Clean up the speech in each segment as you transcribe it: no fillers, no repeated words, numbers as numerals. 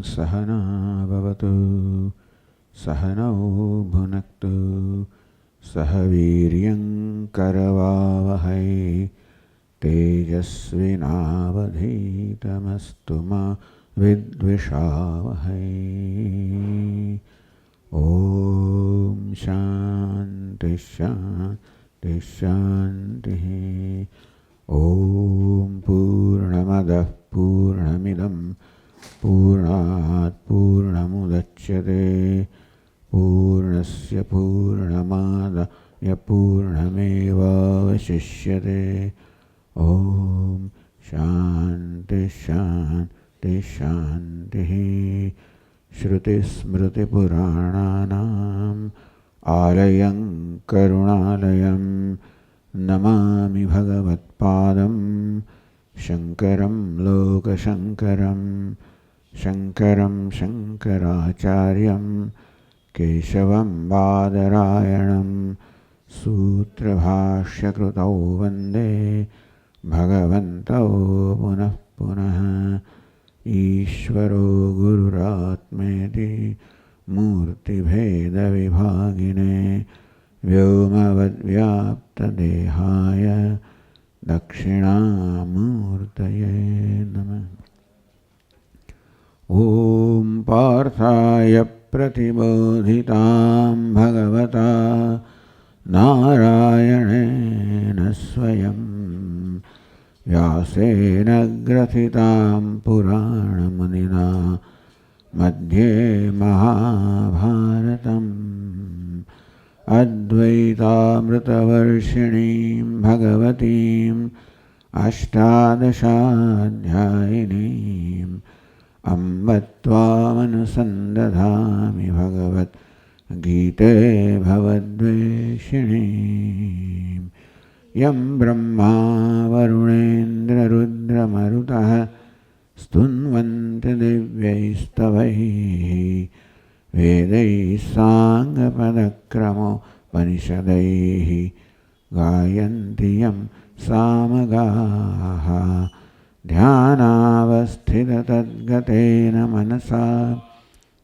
सहना भवतु सहनौ भुनक्तु सह वीर्यं करवावहै तेजस्विनावधीतमस्तु मा विद्विषावहै। ॐ शान्ति शान्ति शान्तिः। ॐ पूर्णमदः पूर्णमिदं पूर्णात् पूर्णमुदच्यते पूर्णस्य पूर्णमादाय पूर्णमेवावशिष्यते। ॐ शान्ति शान्ति शान्तिः। श्रुतिस्मृतिपुराणानाम् आलयं करुणालयं नमामि भगवत्पादं शङ्करं लोकशङ्करं शङ्करं शङ्कराचार्यं केशवं बादरायणं सूत्रभाष्यकृतौ वन्दे भगवन्तौ पुनः पुनः। ईश्वरो गुरुरात्मेति मूर्तिभेदविभागिने व्योमवद्व्याप्तदेहाय दक्षिणामूर्तये नमः। ॐ पार्थाय प्रतिबोधितां भगवता नारायणेन स्वयं व्यासेन ग्रथितां पुराणमुनिना मध्ये महाभारतम् अद्वैतामृतवर्षिणीं भगवतीम् अष्टादशाध्यायिनीम् अम्ब त्वामनुसन्दधामि भगवद्गीते भवद्वेषिणीम्। यं ब्रह्मा वरुणेन्द्ररुद्रमरुतः स्तुन्वन्ति दिव्यैस्तवैः वेदैः साङ्गपदक्रमोपनिषदैः गायन्ति यं सामगाः ध्यानावस्थिततद्गतेन मनसा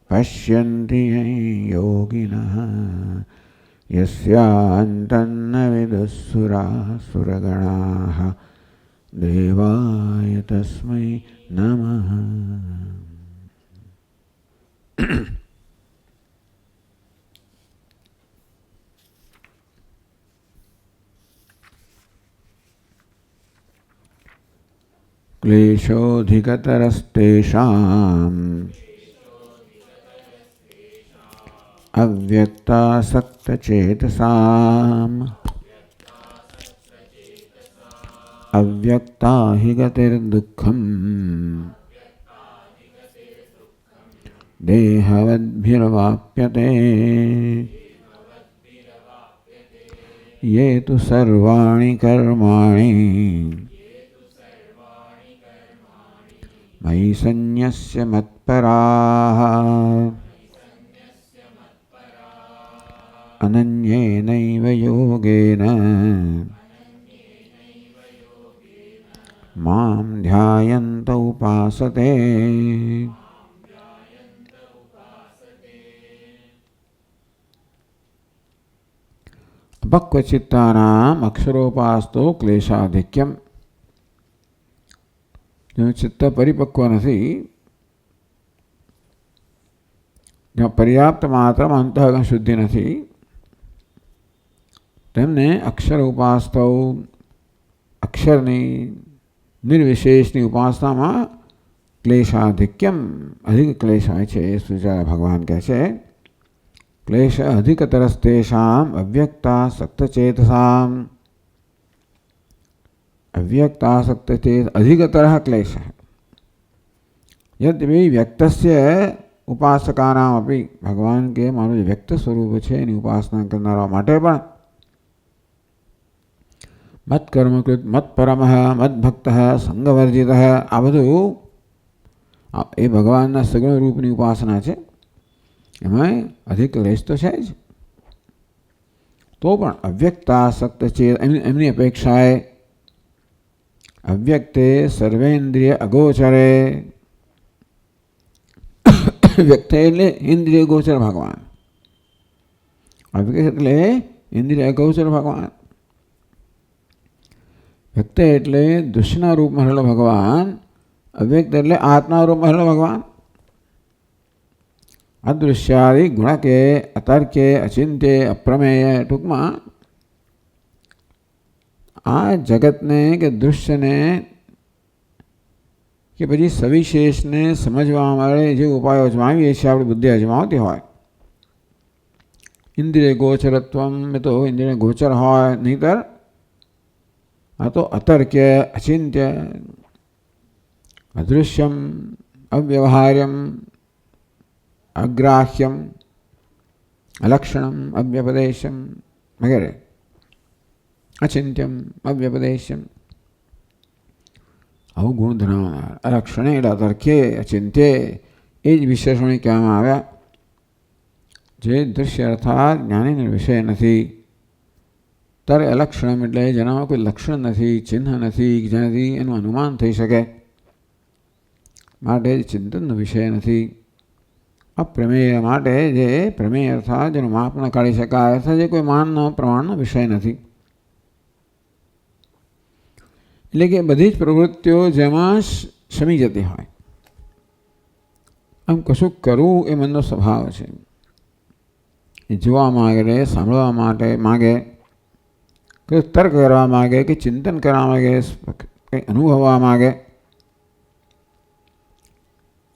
पश्यन्ति यं योगिनः यस्यान्तन्न विदुःसुरासुरगणाः देवाय तस्मै नमः। क्लेशोऽधिकतरस्तेषाम् अव्यक्तासक्तचेतसाम् अव्यक्ता हि गतिर्दुःखम् देहवद्भिर्वाप्यते ये तु सर्वाणि कर्माणि मयि सन्न्यस्य मत्पराः अनन्येनैव योगेन मां ध्यायन्त उपासते। अपक्वचित्तानाम् अक्षरोपास्तो क्लेशाधिक्यम्। जो चित्त परिपक्व નથી, जो पर्याप्त मात्रम अंतःकरण शुद्धि નથી, तेमने अक्षर उपासतो अक्षरनी निर्विशेषनी उपासनामां क्लेशाधिक्यम अधिक क्लेश હોય છે। સુજારા ભગવાન કહે છે क्लेश अधिकतरस्तेषाम् अव्यक्तासक्तचेतसाम्। अव्यक्तासक्तचेत अधिकतरः क्लेशः। यद्यपि व्यक्तस्य उपासकानामपि भगवान के मानो व्यक्त स्वरूप છે એની ઉપાસના કરનારા માટે પણ मत्कर्मकृत मत्परमः मद्भक्तः संगवर्जितः आ બધું એ ભગવાનના સગુણ રૂપની ઉપાસના છે। એમાં अधिक क्लेश तो है ज, तो पण अव्यक्तासक्त चेत एमनी अपेक्षाए अव्यक्ते सर्वेन्द्रिय अगोचरे વ્યક્ત એટલે ઇન્દ્રિય ગોચર ભગવાન, અવ્યક્ત એટલે ઇન્દ્રિય ગોચર ભગવાન. વ્યક્ત એટલે દૃશ્યના રૂપમાં રહેલો ભગવાન, અવ્યક્ત એટલે આત્મા રૂપમાં રહેલો ભગવાન. અદૃશ્યાદિ ગુણકે અતર્કે અચિંત્ય અપ્રમેય, ટૂંકમાં આ જગતને કે દૃશ્યને કે પછી સવિશેષને સમજવા માટે જે ઉપાયો અજમાવીએ છીએ, આપણી બુદ્ધિ અજમાવતી હોય. ઇન્દ્રિય ગોચરત્વમ એ તો ઇન્દ્રિય ગોચર હોય, નહીતર આ તો અતર્ક્ય અચિંત્ય અદૃશ્યમ અવ્યવહાર્યમ અગ્રાહ્યમ અલક્ષણમ અવ્યપદેશમ વગેરે. અચિંત્યમ અવ્યપદેશમ આવું ગુણ ધરાવનાર. અલક્ષણે એટલે અતર્કે અચિંત્ય એ જ વિશેષણો કહેવામાં આવ્યા, જે દૃશ્ય અર્થાત જ્ઞાનીનો વિષય નથી. ત્યારે અલક્ષણમ એટલે જેનામાં કોઈ લક્ષણ નથી, ચિહ્ન નથી, જેનાથી એનું અનુમાન થઈ શકે, માટે ચિંતનનો વિષય નથી. અપ્રમેય માટે જે પ્રમેય અર્થાત જેનું માપ ન કાઢી શકાય, અર્થાત જે કોઈ માનનો પ્રમાણનો વિષય નથી. એટલે કે બધી જ પ્રવૃત્તિઓ જેમાં શમી જતી હોય. આમ કશું કરવું એ મનનો સ્વભાવ છે. એ જોવા માગે, સાંભળવા માટે માગે, કે તર્ક કરવા માગે, કે ચિંતન કરવા માગે, કંઈ અનુભવવા માગે,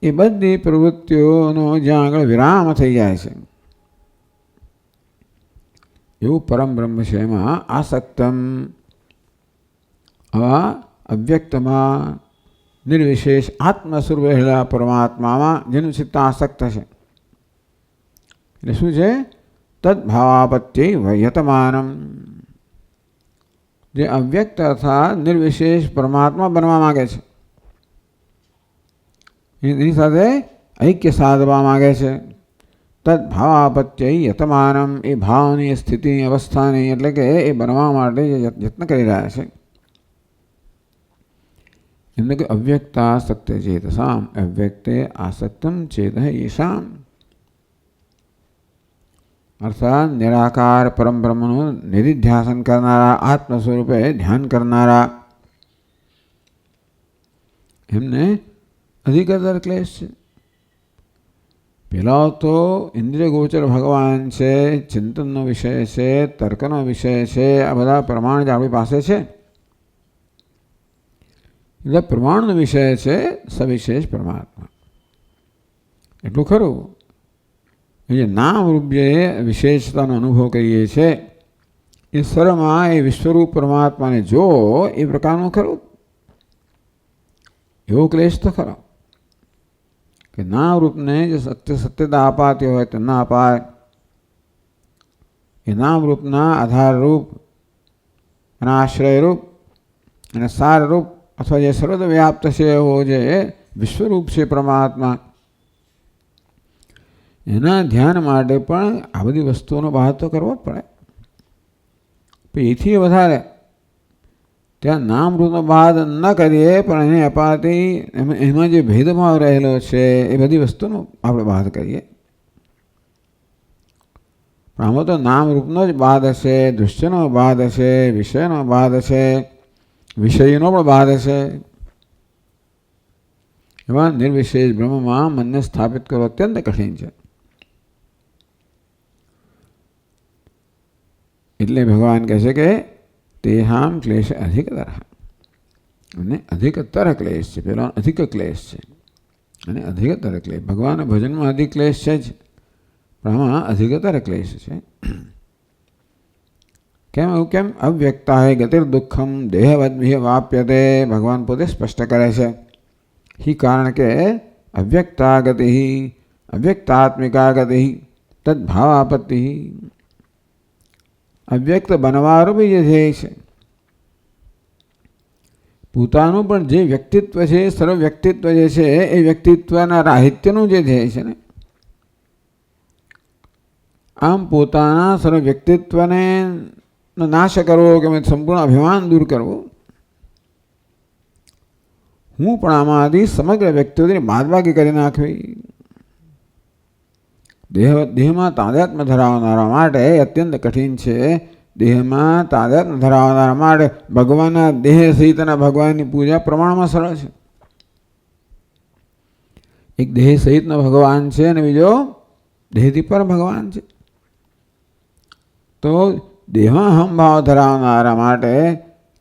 એ બધી પ્રવૃત્તિઓનો જ્યાં આગળ વિરામ થઈ જાય છે, એવું પરમ બ્રહ્મ છે. એમાં આસક્તમ, આવા અવ્યક્તમાં નિર્વિશેષ આત્મ સ્વરૂપે રહેલા પરમાત્મામાં જેનું ચિત્ત આસક્ત છે. એટલે શું છે? તદ્ભાવાપત્ય યતમાનમ, જે અવ્યક્ત અર્થાત નિર્વિશેષ પરમાત્મા બનવા માગે છે, એની સાથે ઐક્ય સાધવા માગે છે. તદ્ભાવાપત્ય યતમાનમ, એ ભાવની સ્થિતિની અવસ્થાની, એટલે કે એ બનવા માટે યત્ન કરી રહ્યા છે. એમને કે અવ્યક્તાસક્ત ચેતસામ, અવ્યક્તે આસક્તમ ચેત યેષામ, અર્થાત નિરાકાર પરમ બ્રહ્મનું નિધિધ્યાસન કરનારા, આત્મ સ્વરૂપે ધ્યાન કરનારા, એમને અધિકતર ક્લેશ છે. પેલા તો ઇન્દ્રિય ગોચર ભગવાન છે, ચિંતનનો વિષય છે, તર્કનો વિષય છે, આ બધા પ્રમાણ જે આપણી પાસે છે, એટલે પ્રમાણનો વિષય છે સવિશેષ પરમાત્મા. એટલું ખરું. એ નામ રૂપ જે વિશેષતાનો અનુભવ કરીએ છીએ, એ સરમાં એ વિશ્વરૂપ પરમાત્માને જો એ પ્રકારનું ખરું. એવો ક્લેશ તો ખરો કે નામ રૂપને જે સત્યતા અપાતી હોય તે ના અપાય. એ નામ રૂપના આધાર રૂપ અને આશ્રય રૂપ અને સાર રૂપ અથવા જે સર્વત્ર વ્યાપ્ત છે એવો જે વિશ્વરૂપ છે પરમાત્મા, એના ધ્યાન માટે પણ આ બધી વસ્તુઓનો બાદ તો કરવો જ પડે. એથી વધારે ત્યાં નામરૂપનો બાદ ન કરીએ, પણ એને અપાતી એમાં જે ભેદભાવ રહેલો છે એ બધી વસ્તુનો આપણે બાદ કરીએ. પણ આમાં તો નામરૂપનો જ બાદ હશે, દૃશ્યનો બાદ હશે, વિષયનો બાદ હશે, વિષયનો પણ બાદ હશે. એવા નિર્વિશેષ બ્રહ્મમાં મનને સ્થાપિત કરવો અત્યંત કઠિન છે. એટલે ભગવાન કહે છે કે તેહામ ક્લેશ અધિકતર, અને અધિકતર ક્લેશ છે. પેલો અધિક ક્લેશ છે અને અધિકતર ક્લેશ. ભગવાન ભજનમાં અધિક ક્લેશ છે જ, પણ આમાં અધિકતર ક્લેશ છે. કેમ એવું? કેમ? અવ્યક્તા હે ગતિર દુઃખમ દેહવદ્ભિ વાપ્યતે, ભગવાન પોતે સ્પષ્ટ કરે છે. ही कारण के अव्यक्ता गति अव्यक्तात्मिका गति तद्भावापत्ति, અવ્યક્ત બનવાનું બી જે ધ્યેય છે, પોતાનું પણ જે વ્યક્તિત્વ છે, સર્વ વ્યક્તિત્વ જે છે, એ વ્યક્તિત્વના રાહિત્યનું જે ધ્યેય છે ને, આમ પોતાના સર્વ વ્યક્તિત્વને નાશ કરવો કે સંપૂર્ણ અભિમાન દૂર કરવું. હું પણ આમાંથી સમગ્ર વ્યક્તિઓની બાદબાકી કરી નાખવી. દેહમાં તાદાત્મ્ય ધરાવનારા માટે અત્યંત કઠિન છે. દેહમાં તાદાત્મ્ય ધરાવનારા માટે ભગવાનના દેહ સહિતના ભગવાનની પૂજા પ્રમાણમાં સરળ છે. એક દેહ સહિતનો ભગવાન છે અને બીજો દેહથી પર ભગવાન છે. તો દેહમાં હમભાવ ધરાવનારા માટે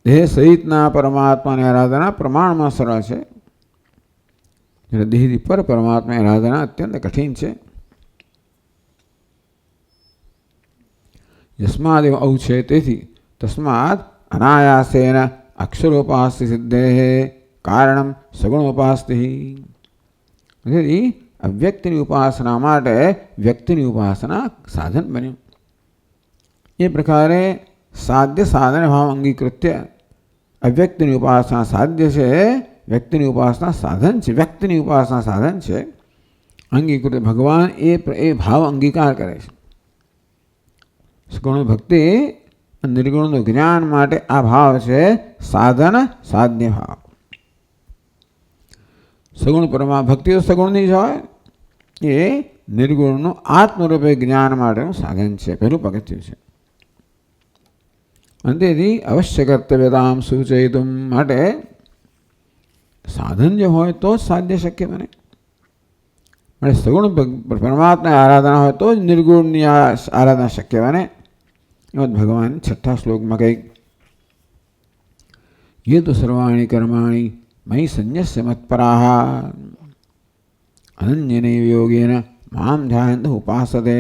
દેહ સહિતના પરમાત્માની આરાધના પ્રમાણમાં સરળ છે. જ્યારે દેહથી પર પરમાત્માની આરાધના અત્યંત કઠિન છે. યસ્માદ આવું છે. તેથી તસ્માદ અનાયાસેન અક્ષરોપાસ્તિ સિદ્ધે કારણમ સગુણોપાસ્તિ. તેથી અવ્યક્તિની ઉપાસના માટે વ્યક્તિની ઉપાસના સાધન બન્યું. એ પ્રકારે સાધ્ય સાધન ભાવ અંગીકૃત્ય અવ્યક્તિની ઉપાસના સાધ્ય છે, વ્યક્તિની ઉપાસના સાધન છે. વ્યક્તિની ઉપાસના સાધન છે. અંગીકૃત ભગવાન એ ભાવ અંગીકાર કરે છે. સગુણ ભક્તિ નિર્ગુણનું જ્ઞાન માટે આ ભાવ છે સાધન સાધ્ય ભાવ. સગુણ પરમા ભક્તિ તો સગુણની જ હોય, એ નિર્ગુણનું આત્મરૂપે જ્ઞાન માટેનું સાધન છે. પહેલું પગથિયું છે. અંતેથી અવશ્ય કર્તવ્યતામ સૂચયિતુમ માટે સાધન જો હોય તો જ સાધ્ય શક્ય બને. એટલે સગુણ પરમાત્માની આરાધના હોય તો જ નિર્ગુણની આરાધના શક્ય બને. એમ ભગવાન 6થા શ્લોકમાં કંઈક ये तो सर्वाणि कर्माणि मयि संन्यस्य मत्पराः अनन्यनैव योगेन मां ध्यायन्तः उपासते.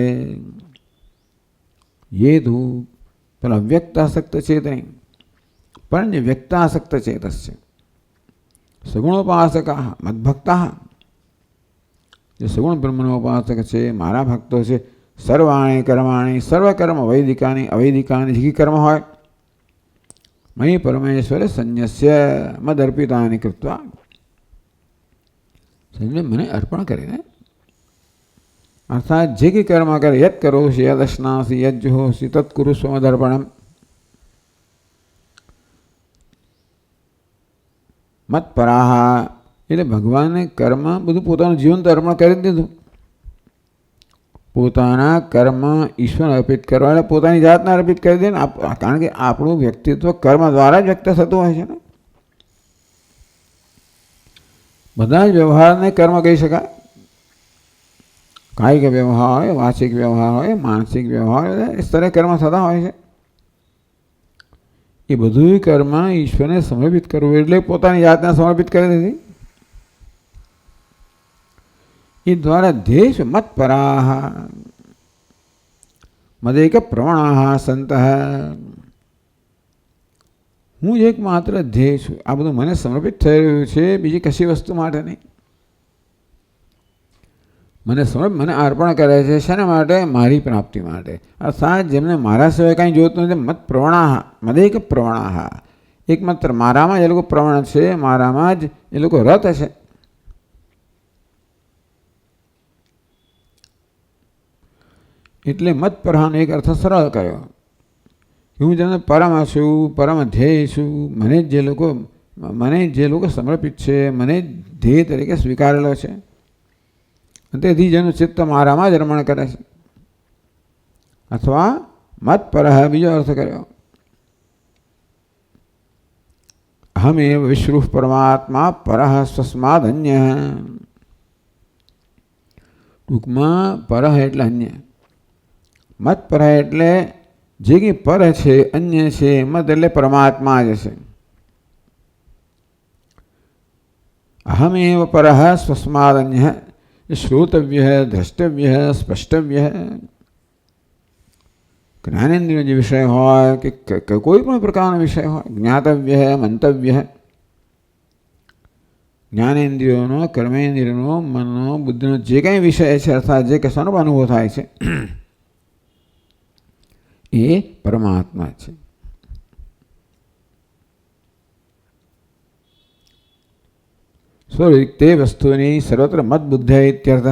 ये तो पर अव्यक्तासक्त चेतने परंतु व्यक्तासक्त चेतस्य सगुणोपासकाः मद्भक्ताः. जो सगुण ब्रह्मणोपासक છે, મારા ભક્તો છે, સર્વાણી કર્માણી સર્વકર્મ વૈદિકાની અવૈદિકાની જે કર્મ હોય મયि પરમેશ્વરે સંન્યસ્ય મદર્પિતાની કૃત્વા મને અર્પણ કરીને, અર્થાત જે કંઈ કર્મ કરે યદ કરોષિ યદ અશ્નાસી યદ જુહોષિ તત્ કુરુષ્વ મદર્પણમ. મત્પરાહ એટલે ભગવાનને કર્મ બધું પોતાનું જીવન તો અર્પણ કરી જ દીધું. પોતાના કર્મ ઈશ્વર અર્પિત કરવા એટલે પોતાની જાતને અર્પિત કરી દે ને. કારણ કે આપણું વ્યક્તિત્વ કર્મ દ્વારા જ વ્યક્ત થતું હોય છે ને. બધા જ વ્યવહારને કર્મ કહી શકાય. કાયિક વ્યવહાર હોય, વાચિક વ્યવહાર હોય, માનસિક વ્યવહાર હોય, એ સ્તરે કર્મ થતા હોય છે. એ બધું કર્મ ઈશ્વરને સમર્પિત કરવું એટલે પોતાની જાતને સમર્પિત કરી દીધી. એ દ્વારા ધ્યેય છે મત્પરાહ મદેક પ્રવણાહ સંત. હું જ એકમાત્ર ધ્યેય છું. આ બધું મને સમર્પિત થઈ રહ્યું છે, બીજી કશી વસ્તુ માટે નહીં. મને અર્પણ કરે છે શેના માટે? મારી પ્રાપ્તિ માટે. અર્થાત જેમને મારા સિવાય કાંઈ જોતું નથી. મત પ્રવણાહ મદેક પ્રવણાહ, એકમાત્ર મારામાં જ એ લોકો પ્રવણ છે, મારામાં જ એ લોકો રત છે. એટલે મત પરહાનો એક અર્થ સરળ કર્યો. હું જેને પરમ છું, પરમ ધ્યેય છું, મને જે લોકો સમર્પિત છે, મને ધ્યેય તરીકે સ્વીકારેલો છે, તેથી જેનું ચિત્ત મારામાં જ રમણ કરે છે. અથવા મત પરહ બીજો અર્થ કર્યો. અહમેવ વિશ્રુઃ પરમાત્મા પરહ સ્વસ્માદ અન્ય. ટૂંકમાં પરહ એટલે અન્ય, મત પર એટલે જે કંઈ પર છે, અન્ય છે. મત એટલે પરમાત્મા જ છે. અહમેવ પરઃ સ્વસ્માદ અન્ય શ્રોતવ્ય, દ્રષ્ટવ્ય, સ્પષ્ટવ્ય. જ્ઞાનેન્દ્રિયો જે વિષય હોય કે કોઈ પણ પ્રકારનો વિષય હોય, જ્ઞાતવ્ય, મંતવ્ય. જ્ઞાનેન્દ્રિયોનો, કર્મેન્દ્રિયોનો, મનનો, બુદ્ધિનો જે કંઈ વિષય છે, અર્થાત જે કશાનો અનુભવ થાય છે, એ પરમાત્મા છે. સ્વરિક્તે વસ્તુની સર્વત્ર મત બુદ્ધિ ઇત્યર્થ.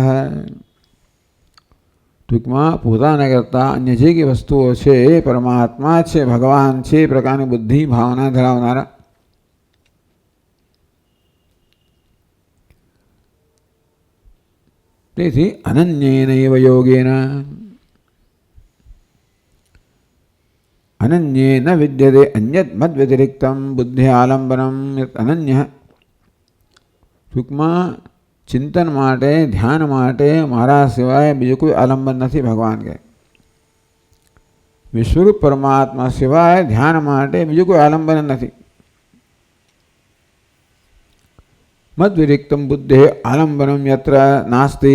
ટૂંકમાં પોતાના કરતાં અન્ય જે કંઈ વસ્તુઓ છે એ પરમાત્મા છે, ભગવાન છે. એ પ્રકારની બુદ્ધિ ભાવના ધરાવનારા તેથી અનન્યેનૈવ યોગેન અનન્યે ન વિદ્યતે અન્યત મદ વ્યતિરિક્તમ બુદ્ધિ આલંબનમ અનન્ય. ટૂંકમાં ચિંતન માટે, ધ્યાન માટે મારા સિવાય બીજું કોઈ આલંબન નથી. ભગવાન કહે વિશ્વરૂપ પરમાત્મા સિવાય ધ્યાન માટે બીજું કોઈ આલંબન નથી. મદ વિરિક્તમ બુદ્ધિ આલંબનમ યત્ર નાસ્તિ.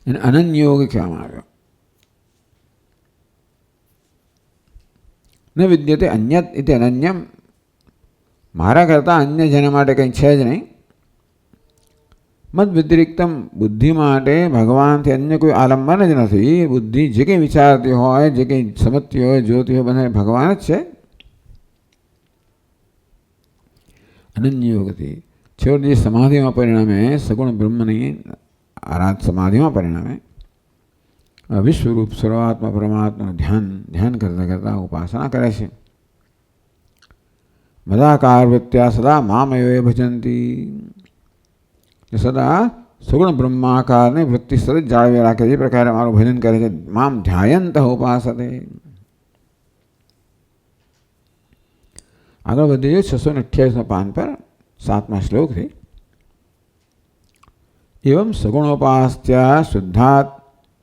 એને અનન્ય યોગ કહેવામાં આવ્યો. ન વિદ્યતે અન્યત ઇતિ અનન્યમ. મારા કરતાં અન્ય જેના માટે કંઈ છે જ નહીં. મદ વ્યતિરિક્તમ બુદ્ધિ માટે ભગવાનથી અન્ય કોઈ આલંબન જ નથી. બુદ્ધિ જે કંઈ વિચારતી હોય, જે કંઈ સમજતી હોય, જોતી હોય, બધા ભગવાન જ છે. અનન્ય યોગથી છેવટે જે સમાધિમાં પરિણામે, સગુણ બ્રહ્મની સમાધિમાં પરિણામે વિશ્વરૂપ સર્વાત્મા પરમાત્માનું ધ્યાન કરતાં કરતાં ઉપાસના કરે છે. મદાકાર વૃત્યા સદા મામયો ભજંતી. સદા સગુણ બ્રહ્માકારને વૃત્તિ સતત જાળવી રાખે છે. એ પ્રકારે મારું ભજન કરે છે. મામ ધ્યાયંત ઉપાસતે. આગળ વધીએ 628 પાન પર 7મા શ્લોકથી. એવમ સગુણોપાસ્ત્યા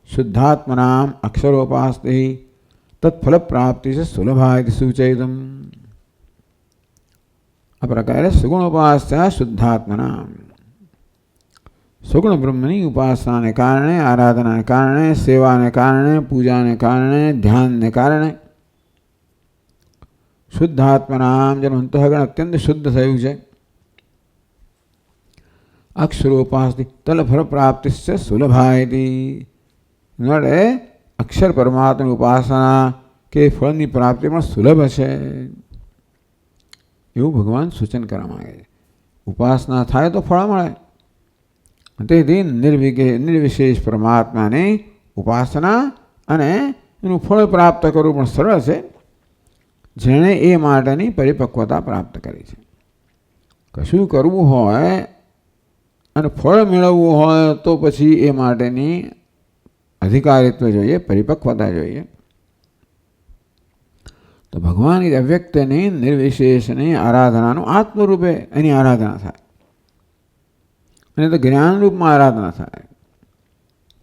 શુદ્ધાત્મનામ અક્ષરોપાસ્તે તત્ફલ પ્રાપ્તિ છે સુલભાય સૂચયિતમ. આ પ્રકારે સગુણોપાસ્ત્યા શુદ્ધાત્મનામ, સગુણ બ્રહ્મની ઉપાસનાને કારણે, આરાધનાને કારણે, સેવાને કારણે, પૂજાને કારણે, ધ્યાનને કારણે શુદ્ધાત્મનામ જેનું અંતઃકરણ અત્યંત શુદ્ધ થયું છે. અક્ષરોપાસથી તલફળ પ્રાપ્તિ છે સુલભાયતી. નડે અક્ષર પરમાત્માની ઉપાસના કે ફળની પ્રાપ્તિ પણ સુલભ છે એવું ભગવાન સૂચન કરવા માંગે છે. ઉપાસના થાય તો ફળ મળે. તેથી નિર્વિશેષ પરમાત્માની ઉપાસના અને એનું ફળ પ્રાપ્ત કરવું પણ સરળ છે, જેણે એ માટેની પરિપક્વતા પ્રાપ્ત કરી છે. કશું કરવું હોય અને ફળ મેળવવું હોય તો પછી એ માટેની અધિકારીત્વ જોઈએ, પરિપક્વતા જોઈએ. તો ભગવાનની અવ્યક્તની નિર્વિશેષની આરાધનાનું આત્મરૂપે એની આરાધના થાય અને તો જ્ઞાનરૂપમાં આરાધના થાય,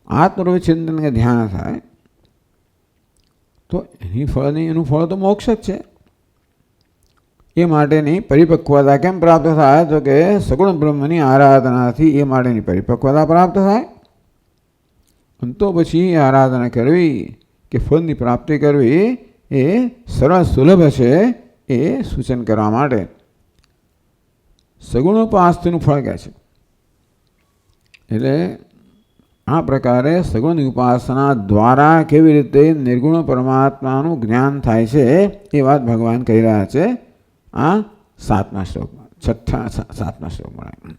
આત્મરૂપે ચિંતન કે ધ્યાન થાય તો એનું ફળ તો મોક્ષ જ છે. એ માટેની પરિપક્વતા કેમ પ્રાપ્ત થાય? તો કે સગુણ બ્રહ્મની આરાધનાથી એ માટેની પરિપક્વતા પ્રાપ્ત થાય. તો પછી આરાધના કરવી કે ફળની પ્રાપ્તિ કરવી એ સરળ સુલભ છે એ સૂચન કરવા માટે સગુણોપાસ્તિનું ફળ કહે છે. એટલે આ પ્રકારે સગુણની ઉપાસના દ્વારા કેવી રીતે નિર્ગુણ પરમાત્માનું જ્ઞાન થાય છે એ વાત ભગવાન કહી રહ્યા છે આ 7મા શ્લોકમાં, 7મા શ્લોકમાં.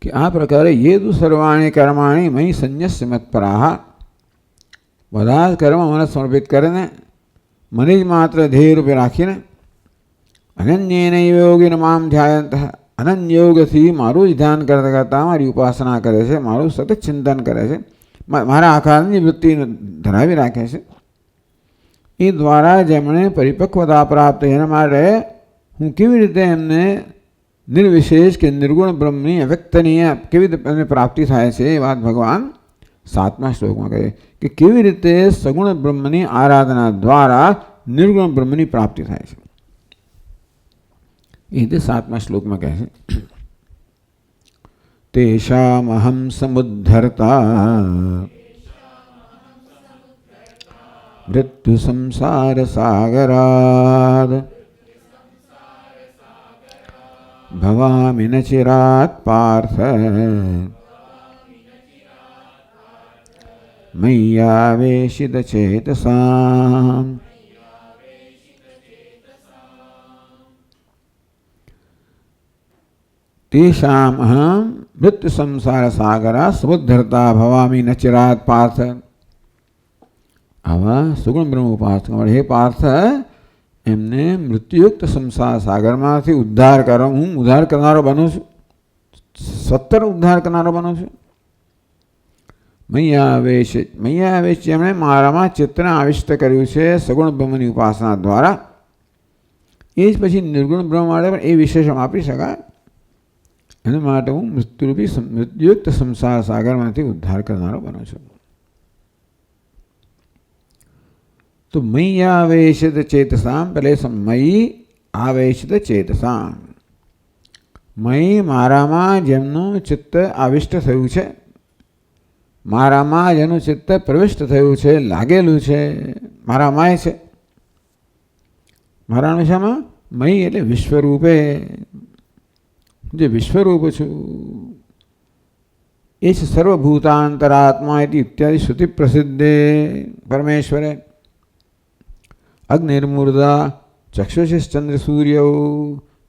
કે આ પ્રકારે યેદુ સર્વાણી કર્માણી મયી સંન્યસ્ય મત્પરાહ. બધા જ કર્મ મને સમર્પિત કરીને મને જ માત્ર ધ્યેય રૂપે રાખીને અનન્યેનૈવ યોગેન મામ ધ્યાયંત. અનન્ય યોગથી મારું જ ધ્યાન કરતાં કરતાં મારી ઉપાસના કરે છે, મારું સતત ચિંતન કરે છે, મારા આકારની વૃત્તિ ધરાવી રાખે છે. એ દ્વારા જેમણે પરિપક્વતા પ્રાપ્ત એના માટે હું કેવી રીતે એમને નિર્વિશેષ કે નિર્ગુણ બ્રહ્મની અવ્યક્તનીય કેવી રીતે એમને પ્રાપ્તિ થાય છે એ વાત ભગવાન 7મા શ્લોકમાં કહે કે કેવી રીતે સગુણ બ્રહ્મની આરાધના દ્વારા નિર્ગુણ બ્રહ્મની પ્રાપ્તિ થાય છે. એ રીતે 7મા શ્લોકમાં કહે છે તેષામહં સમુદ્ધર્તા મૃત્યુ સંસાર સાગરાદ ભવામિ ન ચિરાત પાર્થ મય્યાવેશિત ચેતસામ. તેષામ અહમ મૃત્યુ સંસાર સાગરા સમુદ્ધરતા ભવામિ ન ચિરાત પાર્થ. આવા સુગુણ બ્રહ્મ ઉપાસક હે પાર્થ, એમને મૃત્યુયુક્ત સંસાર સાગરમાંથી ઉદ્ધાર કરવા હું ઉદ્ધાર કરનારો બનું છું. સત્તર ઉદ્ધાર કરનારો બનો છું. મૈયાવેશ જેમણે મારામાં ચિત્તને આવિષ્ટ કર્યું છે સગુણ બ્રહ્મની ઉપાસના દ્વારા, એ જ પછી નિર્ગુણ બ્રહ્મ માટે પણ એ વિશેષણ આપી શકાય. એના માટે હું મૃત્યુયુક્ત સંસાર સાગરમાંથી ઉદ્ધાર કરનારો બનો છું. તો મૈયાવેશિત ચેતસામ, પહેલે મયી આવેશિત ચેતસામ, મય મારામાં જેમનું ચિત્ત આવિષ્ટ થયું છે, મારામાં જેનું ચિત્ત પ્રવિષ્ટ થયું છે, લાગેલું છે, મારામાં છે. મારાનું શામાં? મય એટલે વિશ્વરૂપે, જે વિશ્વરૂપ છું એ જ સર્વભૂતાંતરાત્મા ઇત્યાદિ શ્રુતિ પ્રસિદ્ધે પરમેશ્વરે અગ્નિર્મૂર્ધા ચક્ષુષિશ્ચંદ્ર સૂર્યૌ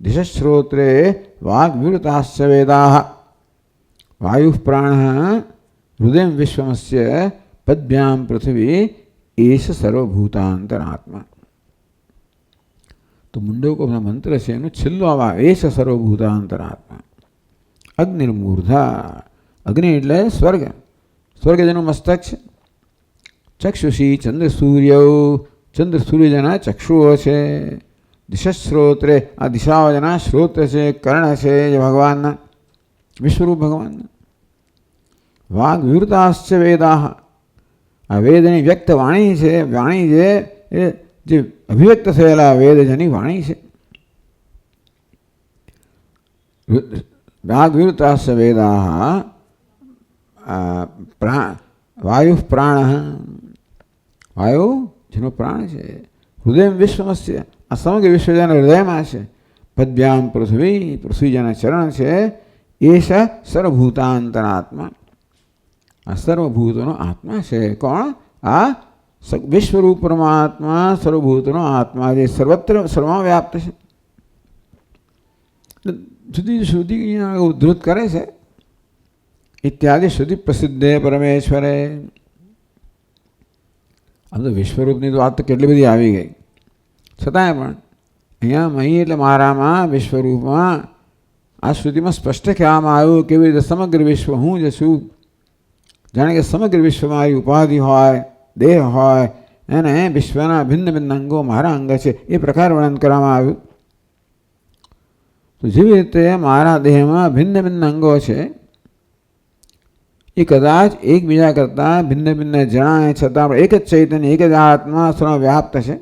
દિશશ્રોત્રે વાગ્વિવૃતાશ્ચ વેદાઃ વાયુ પ્રાણ હૃદય વિશ્વમસ્ય પદ્ભ્યામ પૃથ્વી એશ સર્વભૂતાંતરાત્મા. તો મુંડકોના મંત્ર છે એનું છેલ્લું આવા, એશ સર્વભૂતાંતરાત્મા. અગ્નિર્મૂર્ધા, અગ્નિ એટલે સ્વર્ગ, સ્વર્ગ જેનું મસ્તક છે. ચક્ષુષી ચંદ્ર સૂર્યૌ, ચંદ્ર સૂર્ય જેના ચક્ષુઓ છે. દિશશ્રોત્રે, આ દિશાઓ જેના શ્રોત્ર છે, કર્ણ છે જે ભગવાનના, વિશ્વરૂપ ભગવાનના. વાગ વિવૃતાશ્ચ વેદાઃ, આ વેદની વ્યક્ત વાણી છે, વાણી જે અભિવ્યક્ત થયેલા વેદ જેની વાણી છે. વાગ વિવૃતાશ્ચ વેદાઃ, વાયુ પ્રાણ, વાયુ જેનો પ્રાણ છે. હૃદય વિશ્વમસ્ય, આ સમગ્ર વિશ્વ જેના હૃદયમાં છે. પદ્ભ્યામ પૃથ્વી, પૃથ્વી જેના ચરણ છે. એશ સર્વભૂતાંતરાત્મા, આ સર્વભૂતોનો આત્મા છે. કોણ? આ વિશ્વરૂપ પરમાત્મા, સર્વભૂતનો આત્મા જે સર્વત્ર સર્વમાં વ્યાપ્ત છે. જુદી શ્રુતિ ઉદ્ધૃત કરે છે. ઇત્યાદિ શ્રુતિ પ્રસિદ્ધે પરમેશ્વરે. આમ તો વિશ્વરૂપની તો વાત તો કેટલી બધી આવી ગઈ, છતાંય પણ અહીંયા મહી એટલે મારામાં વિશ્વરૂપમાં આ શ્રુતિમાં સ્પષ્ટ કહેવામાં આવ્યું કેવી રીતે સમગ્ર વિશ્વ હું જ છું. જાણે કે સમગ્ર વિશ્વમાં આવી ઉપાધિ હોય, દેહ હોય, એને વિશ્વના ભિન્ન ભિન્ન અંગો મારા અંગ છે એ પ્રકાર વર્ણન કરવામાં આવ્યું. તો જેવી રીતે મારા દેહમાં ભિન્ન ભિન્ન અંગો છે, એ કદાચ એકબીજા કરતાં ભિન્ન ભિન્ન જણાય છતાં પણ એક જ ચૈતન્ય, એક જ આત્મા સર્વવ્યાપ્ત છે.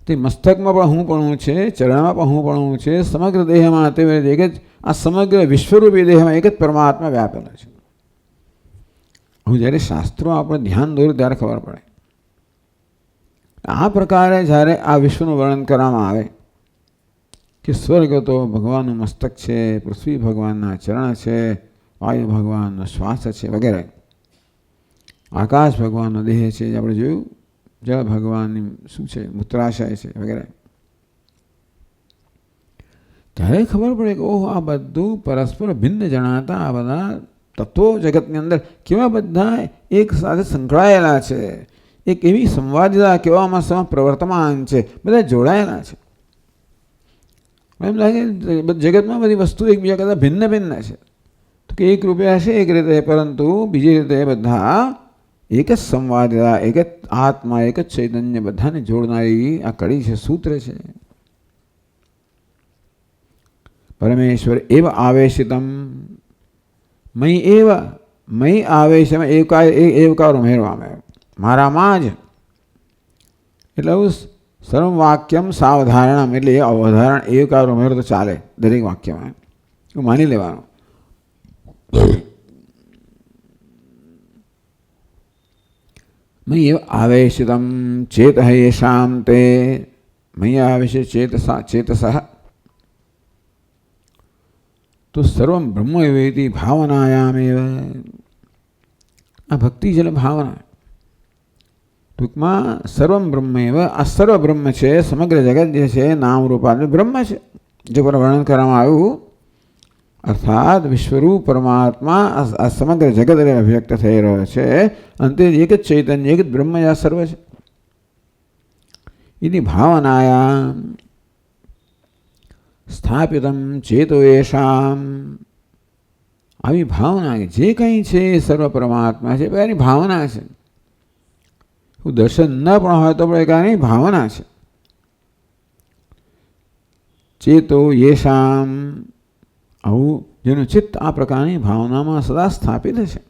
તે મસ્તકમાં પણ હું પણ છે, ચરણમાં પણ હું પણ છે, સમગ્ર દેહમાં તેવી રીતે એક જ આ સમગ્ર વિશ્વરૂપી દેહમાં એક જ પરમાત્મા વ્યાપેલો છે. હું જ્યારે શાસ્ત્રો આપણે ધ્યાન દોર્યું ત્યારે ખબર પડે. આ પ્રકારે જ્યારે આ વિશ્વનું વર્ણન કરવામાં આવે કે સ્વર્ગ તો ભગવાનનું મસ્તક છે, પૃથ્વી ભગવાનના ચરણ છે, વાયુ ભગવાનનો શ્વાસ છે વગેરે, આકાશ ભગવાનનો દેહ છે જે આપણે જોયું, જળ ભગવાનની શું છે, મૂત્રાશય છે વગેરે. ત્યારે ખબર પડે કે ઓહ, આ બધું પરસ્પર ભિન્ન જણાતા આ બધા તત્વો જગતની અંદર કેવા બધા એક સાથે સંકળાયેલા છે. એક એવી સંવાદિતા કેવામાં પ્રવર્તમાન છે, બધા જોડાયેલા છે. એમ લાગે જગતમાં બધી વસ્તુ એકબીજા કરતાં ભિન્ન ભિન્ન છે. તો કે એક રૂપે હશે એક રીતે, પરંતુ બીજી રીતે બધા એક જ સંવાદિતા, એક જ આત્મા, એક જ ચૈતન્ય બધાને જોડનારી આ કડી છે, સૂત્ર છે. પરમેશ્વર એવ આવેશિતમ, મય એવ, મય આવેશમાં એવકાર ઉમેરવામાં આવ્યો, મારામાં જ. એટલે સર્વ વાક્યમ સાવધારણમ, એટલે એ અવધારણ એવકાર ઉમેરો તો ચાલે દરેક વાક્યમાં, એવું માની લેવાનું. મય એવ આવેશિતમ ચેત યેષામ તે, મય આવેશ ચેતસઃ. તો સર્વમ બ્રહ્મ એવેતિ ભાવનાયામ એવ, આ ભક્તિ છે એટલે ભાવના. ટૂંકમાં સર્વમ બ્રહ્મ એવ, આ સર્વ બ્રહ્મ છે, સમગ્ર જગત જે છે નામ રૂપાત્મક બ્રહ્મ છે જે પર વર્ણન કરવામાં આવ્યું. અર્થાત વિશ્વરૂપ પરમાત્મા આ સમગ્ર જગત અભિવ્યક્ત થઈ રહ્યો છે. અંતે એક જ ચૈતન્ય, એક જ બ્રહ્મ આ સર્વ છે. એની ભાવનાયામ, સ્થાપિતમ ચેતો યેષામ. આવી ભાવના જે કંઈ છે એ સર્વ પરમાત્મા છે, એની ભાવના છે. દર્શન ન પણ હોય તો પણ એની ભાવના છે. ચેતો યેષામ, આવું જેનું ચિત્ત આ પ્રકારની ભાવનામાં સદા સ્થાપિત છે.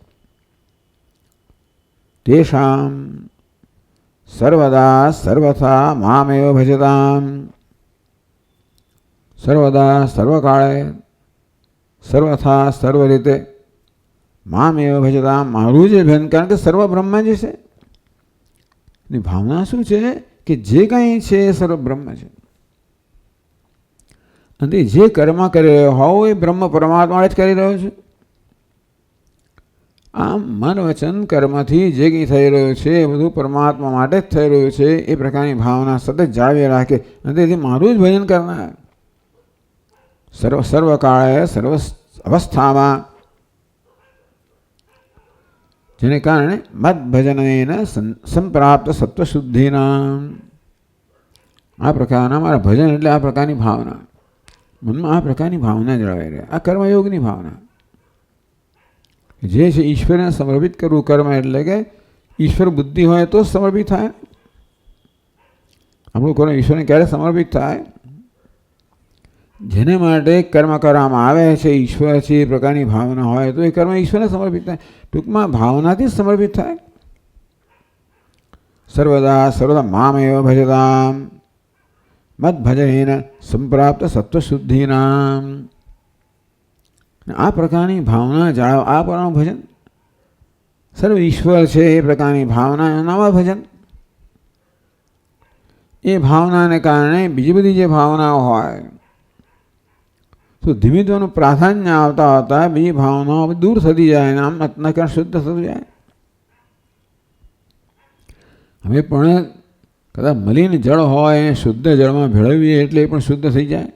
તેષામ સર્વદા સર્વથા મામેવ ભજતામ. સર્વદા સર્વકાળે સર્વથા સર્વ રીતે મામેવ ભજતામ, મારું જ ભજન. કારણ કે સર્વ બ્રહ્મ જ છે. એની ભાવના શું છે કે જે કંઈ છે એ સર્વ બ્રહ્મ છે. અને જે કર્મ કરી રહ્યો હોવ એ બ્રહ્મ પરમાત્મા જ કરી રહ્યો છે. આમ મન વચન કર્મથી જે કંઈ થઈ રહ્યું છે એ બધું પરમાત્મા માટે જ થઈ રહ્યું છે. એ પ્રકારની ભાવના સતત જાળવી રાખે અને તેથી મારું જ ભજન કરનાર. સર્વકાળે સર્વ અવસ્થામાં, જેને કારણે મદ ભજન સંપ્રાપ્ત સત્વશુદ્ધિના. આ પ્રકારના મારા ભજન એટલે આ પ્રકારની ભાવના, મનમાં આ પ્રકારની ભાવના જળવાઈ રહે. આ કર્મયોગની ભાવના જે છે ઈશ્વરને સમર્પિત કરવું. કર્મ એટલે કે ઈશ્વર બુદ્ધિ હોય તો સમર્પિત થાય. આપણું કર્મ ઈશ્વરને ક્યારે સમર્પિત થાય? જેને માટે કર્મ કરવામાં આવે છે ઈશ્વર છે એ પ્રકારની ભાવના હોય તો એ કર્મ ઈશ્વરને સમર્પિત થાય. ટૂંકમાં ભાવનાથી જ સમર્પિત થાય. સર્વદા સર્વદા મામેવ ભજતામ મદ ભજનેન સંપ્રાપ્ત સત્વશુદ્ધિનામ. આ પ્રકારની ભાવના જાળવ. આ પ્રકારનું ભજન સર્વ ઈશ્વર છે એ પ્રકારની ભાવના, એનામાં ભજન. એ ભાવનાને કારણે બીજી બધી જે ભાવનાઓ હોય તો ધીમે ધીમે પ્રાધાન્ય આવતા આવતા બીજી ભાવનાઓ દૂર થતી જાય. આમ અંતઃકરણ શુદ્ધ થતું જાય. હવે પણ કદાચ મલિન જળ હોય શુદ્ધ જળમાં ભેળવીએ એટલે એ પણ શુદ્ધ થઈ જાય.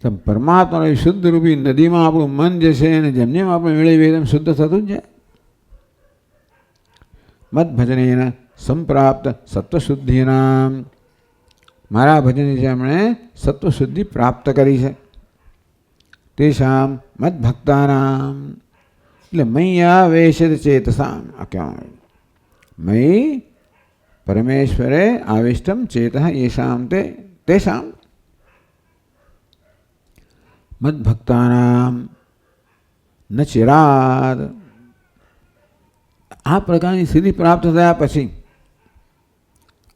તો પરમાત્માની શુદ્ધ રૂપી નદીમાં આપણું મન જે છે એને જેમ જેમ આપણે મેળવીએ તેમ શુદ્ધ થતું જ જાય. મદ ભજનેન સંપ્રાપ્ત સત્વશુદ્ધિના. મારા ભજનથી જેમણે સત્વશુદ્ધિ પ્રાપ્ત કરી છે. તેષામ મદ ભક્તાનામ, એટલે મૈયા વેશિત ચેતસામ. આ કહેવાય મયી પરમેશ્વરે આવિષ્ટમ ચેત યેષામ તે તેષામ મદભક્તાનામ ન ચિરાદ. આ પ્રકારની સિદ્ધિ પ્રાપ્ત થયા પછી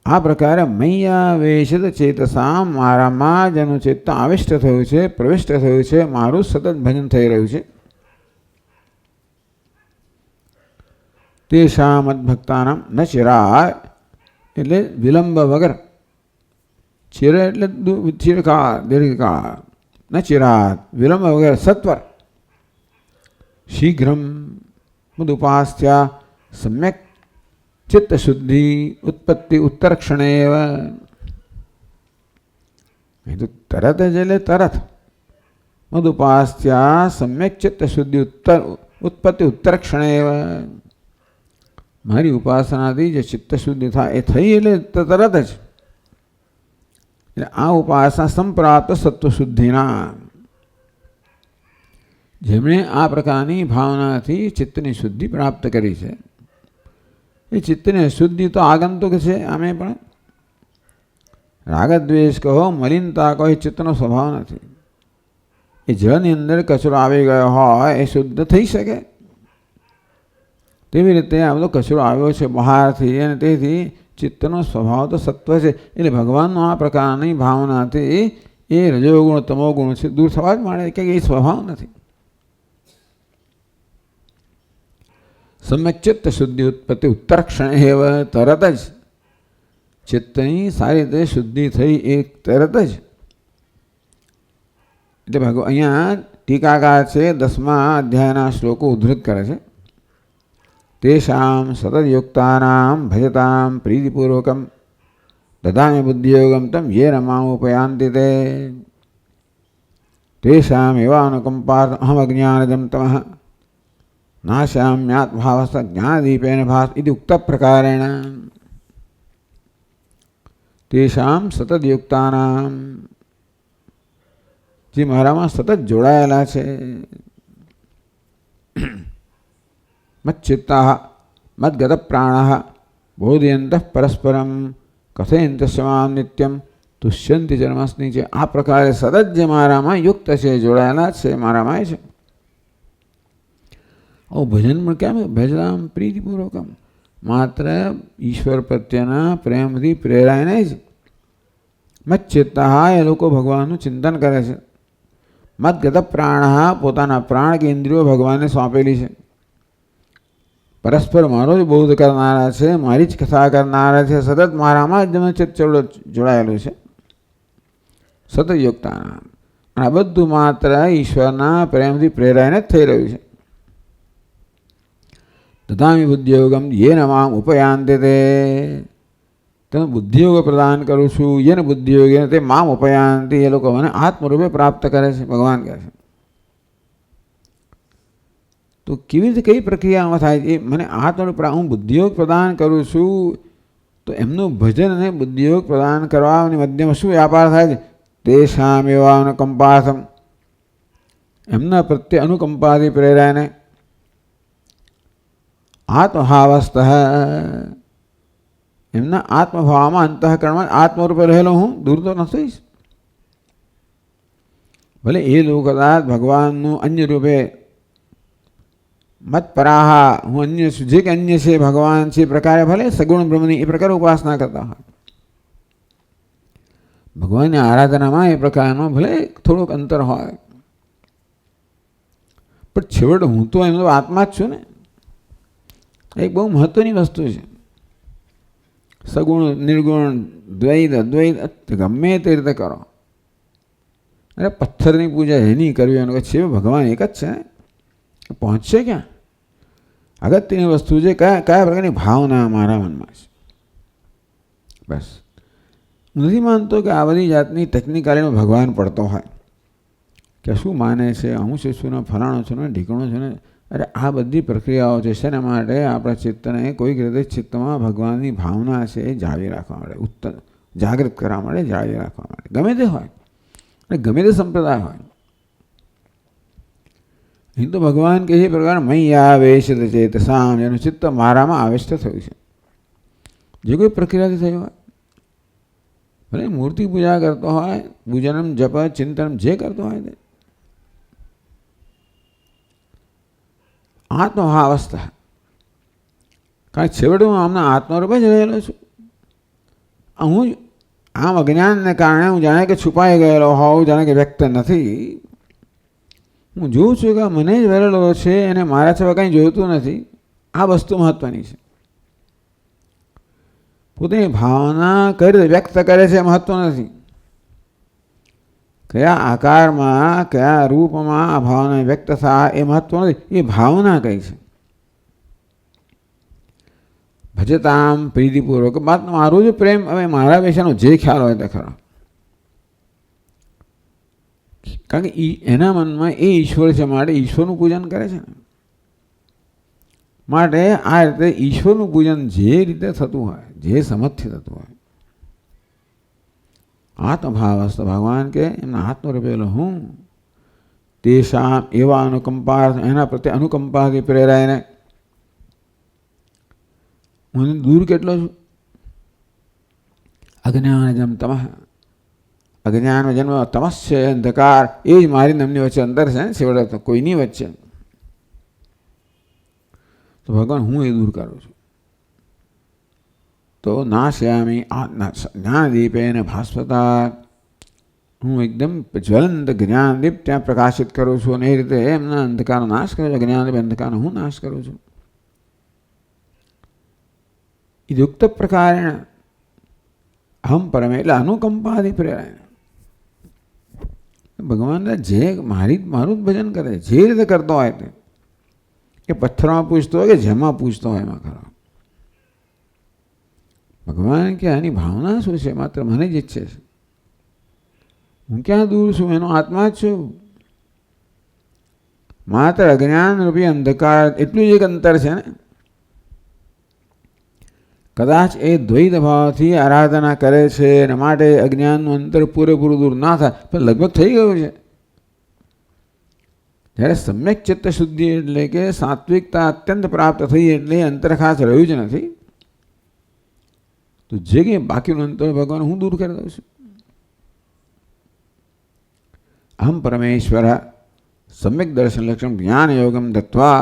આ પ્રકારે મૈયા વેશિત ચેતસામ, મારામાં જેનું ચિત્ત આવિષ્ટ થયું છે, પ્રવિષ્ટ થયું છે, મારું સતત ભજન થઈ રહ્યું છે. તેષામ મદભક્તાનામ ન ચિરાદ, એટલે વિલંબ વગર. ચિર એટલે ચિરકાળ, દીર્ઘકાળ. ન ચિરાદ, વિલંબ વગર, સત્વર. શીઘ્રમ મદુપાસ્યા સમ્યક ચિત્ત શુદ્ધિ ઉત્પત્તિ ઉત્તર ક્ષણે. તરત જ એટલે તરત. મદુપાસ્યા સમ્યક ચિત્ત શુદ્ધિ ઉત્પત્તિ ઉત્તર ક્ષણે. મારી ઉપાસનાથી જે ચિત્ત શુદ્ધિ થાય એ થઈ એટલે તરત જ. એટલે આ ઉપાસના સંપ્રાપ્ત સત્વશુદ્ધિના. જેમણે આ પ્રકારની ભાવનાથી ચિત્તની શુદ્ધિ પ્રાપ્ત કરી છે એ ચિત્તની શુદ્ધિ તો આગંતુક છે. આમે પણ રાગદ્વેષ કહો, મલિનતા કહો, એ ચિત્તનો સ્વભાવ નથી. એ જળની અંદર કચરો આવી ગયો હોય એ શુદ્ધ થઈ શકે. તેવી રીતે આ બધો કચરો આવ્યો છે બહારથી અને તેથી ચિત્તનો સ્વભાવ તો સત્વ છે. એટલે ભગવાનનો આ પ્રકારની ભાવનાથી એ રજોગુણ તમોગુણ છે દૂર થવા જ માંડે કે એ સ્વભાવ નથી. સમ્યક ચિત્ત શુદ્ધિ ઉત્પત્તિ ઉત્તર ક્ષણે એવ, તરત જ ચિત્તની સારી રીતે શુદ્ધિ થઈ એ તરત જ. એટલે અહીંયા ટીકાકાર છે 10મા અધ્યાયના શ્લોકો ઉદ્ધૃત કરે છે. તેષામ સતતયુક્તાનામ ભજતામ પ્રીતિપૂર્વકમ દદામિ બુદ્ધિયોગમ તમ યેન મામ ઉપયાન્તિ તે. તેષામ એવાનુકંપાર્થ અહમ અજ્ઞાનજમ તમઃ નાશામ્યાત્ભાવસ્થ જ્ઞાનદીપેન ભાસ ઇતિ ઉક્ત પ્રકારેણ. તેષામ સતતયુક્તાનામ, જે મારામાં સતત જોડાયેલા છે. મચ્ચિત્તા મદગત પ્રાણા બોધયંતઃ પરસ્પરમ કથયંત સ્વામ નિત્યમ તુષ્યંતિ જન્માસ્ની છે. આ પ્રકારે સતત જે મારામાં યુક્ત છે, જોડાયેલા છે, મારામાં છે. ભજન પણ કેમ ભજરામ પ્રીતિપૂર્વકમ, માત્ર ઈશ્વર પ્રત્યેના પ્રેમથી પ્રેરાયને જ મચ્ચિત્તા એ લોકો ભગવાનનું ચિંતન કરે છે. મદગત પ્રાણ પોતાના પ્રાણ કે ઇન્દ્રિયો ભગવાનને સોંપેલી છે. પરસ્પર મારો જ બોધ કરનારા છે, મારી જ કથા કરનારા છે, સતત મારામાં જ ચિત્ત જોડાયેલું છે, સતત યોગતાના. આ બધું માત્ર ઈશ્વરના પ્રેમથી પ્રેરાઈને જ થઈ રહ્યું છે. દદામી બુદ્ધિયોગમ યેન મામ ઉપયાંતે તે, તેનો બુદ્ધિયોગ પ્રદાન કરું છું. યેન બુદ્ધિયોગ તે મામ ઉપયાંતિ, એ લોકો મને આત્મરૂપે પ્રાપ્ત કરે છે, ભગવાન કહે છે. તો કેવી રીતે કઈ પ્રક્રિયામાં થાય છે? એ મને આત્મરૂપે હું બુદ્ધિયોગ પ્રદાન કરું છું, તો એમનું ભજન અને બુદ્ધિયોગ પ્રદાન કરવાની મધ્યમાં શું વ્યાપાર થાય છે? તેષામ એવા અનુકંપાસમ, એમના પ્રત્યે અનુકંપાથી પ્રેરાયને આત્મભાવસ્થ, એમના આત્મભાવમાં અંતઃકરણમાં આત્મરૂપે રહેલો હું દૂર તો નથી. ભલે એ લોકો કદાચ ભગવાનનું અન્ય રૂપે મત પરાહા, હું અન્ય છું, જે કે અન્ય છે ભગવાન છે પ્રકારે ભલે સગુણ બ્રહ્મની એ પ્રકારે ઉપાસના કરતા હોય, ભગવાનની આરાધનામાં એ પ્રકારનો ભલે થોડોક અંતર હોય, પણ છેવટે હું તો એમનો આત્મા જ છું ને. એક બહુ મહત્વની વસ્તુ છે. સગુણ નિર્ગુણ દ્વૈત અદ્વૈત ગમે તે રીતે કરો. અરે પથ્થરની પૂજા એની કરવી એનું છે, ભગવાન એક જ છે. પહોંચશે ક્યાં? અગત્યની વસ્તુ છે કયા પ્રકારની ભાવના મારા મનમાં છે. બસ નથી માનતો કે આ બધી જાતની ટેકનિકાલીનો ભગવાન પડતો હોય કે શું માને છે, હું છે શું ને ફલાણો છું ને ઢીકણો છું ને. અરે આ બધી પ્રક્રિયાઓ છે શેના માટે? આપણા ચિત્તને કોઈક રીતે ચિત્તમાં ભગવાનની ભાવના છે એ જાળવી રાખવા માટે, ઉત્તર જાગૃત કરવા માટે, જાળવી રાખવા માટે, ગમે તે હોય અને ગમે તે સંપ્રદાય હોય. અહીં તો ભગવાન કે એ પ્રકાર મૈયા આવેશ ચેતસામ, એનું ચિત્ત મારામાં આવેશ થયું છે. જે કોઈ પ્રક્રિયાથી થયું હોય, ભલે મૂર્તિ પૂજા કરતો હોય, પૂજનમ જપ ચિંતન જે કરતો હોય તે આત્મભાવસ્થા. કારણ છેવટે હું આમના આત્મરૂપે જ રહેલો છું. હું આમ અજ્ઞાનને કારણે હું જાણે કે છુપાઈ ગયેલો હોઉં, જાણે કે વ્યક્ત નથી. હું જોઉં છું કે મને જ વરેલો છે અને મારા છેવા કંઈ જોઈતું નથી. આ વસ્તુ મહત્વની છે. પોતાની ભાવના કઈ રીતે વ્યક્ત કરે છે મહત્વ નથી. કયા આકારમાં કયા રૂપમાં આ ભાવના વ્યક્ત થાય એ મહત્વ નથી. એ ભાવના કઈ છે? ભજતામ પ્રીતિપૂર્વક, મારો જ પ્રેમ, હવે મારા વિશેનો જે ખ્યાલ હોય તે ખરો. કારણ કે એના મનમાં એ ઈશ્વર છે માટે ઈશ્વરનું પૂજન કરે છે ને. માટે આ રીતે ઈશ્વરનું પૂજન જે રીતે થતું હોય, જે સમજથી થતું હોય, આત્મભાવસ્થ ભગવાન કે એમના આત્મરૂપેલો હું તેષામ એવા અનુકંપા, એના પ્રત્યે અનુકંપાથી પ્રેરાયને હું દૂર કેટલો છું? અજ્ઞાન જન્મ તમઃ, અજ્ઞાન જન્મ તમસ છે અંધકાર, એ જ મારી નમની વચ્ચે અંતર છે. છેવટે તો કોઈની વચ્ચે તો ભગવાન હું એ દૂર કરું છું. તો નાશ્યામી જ્ઞાનદીપેન ભાસ્વતા, હું એકદમ જ્વલંત જ્ઞાનદીપ ત્યાં પ્રકાશિત કરું છું અને એ રીતે એમના અંધકારનો નાશ કરું છું. જ્ઞાનદીપ અંધકારનો હું નાશ કરું છું. યુક્ત પ્રકારેણ અહમ પરમે, એટલે અનુકંપાથી પ્રેરાય. ભગવાનને જે મારું જ ભજન કરે, જે રીતે કરતો હોય તે, કે પથ્થરમાં પૂછતો હોય કે જેમાં પૂછતો હોય એમાં ખરો. ભગવાન કે આની ભાવના શું છે? માત્ર મને જ ઈચ્છે છે. હું ક્યાં દૂર છું? એનો આત્મા જ છું. માત્ર અજ્ઞાન રૂપી અંધકાર એટલું જ એક અંતર છે ને. કદાચ એ દ્વૈત ભાવથી આરાધના કરે છે અને માટે અજ્ઞાનનું અંતર પૂરેપૂરું દૂર ના થાય, પણ લગભગ થઈ ગયું છે. જ્યારે સમ્યક ચિત્ત શુદ્ધિ એટલે કે સાત્વિકતા અત્યંત પ્રાપ્ત થઈ એટલે અંતર ખાસ રહ્યું જ નથી, તો જે કંઈ બાકીનું અંતર ભગવાન હું દૂર કરી દઉં છું. અહમ પરમેશ્વર સમ્યક દર્શન લક્ષણ જ્ઞાન યોગમ દત્વા,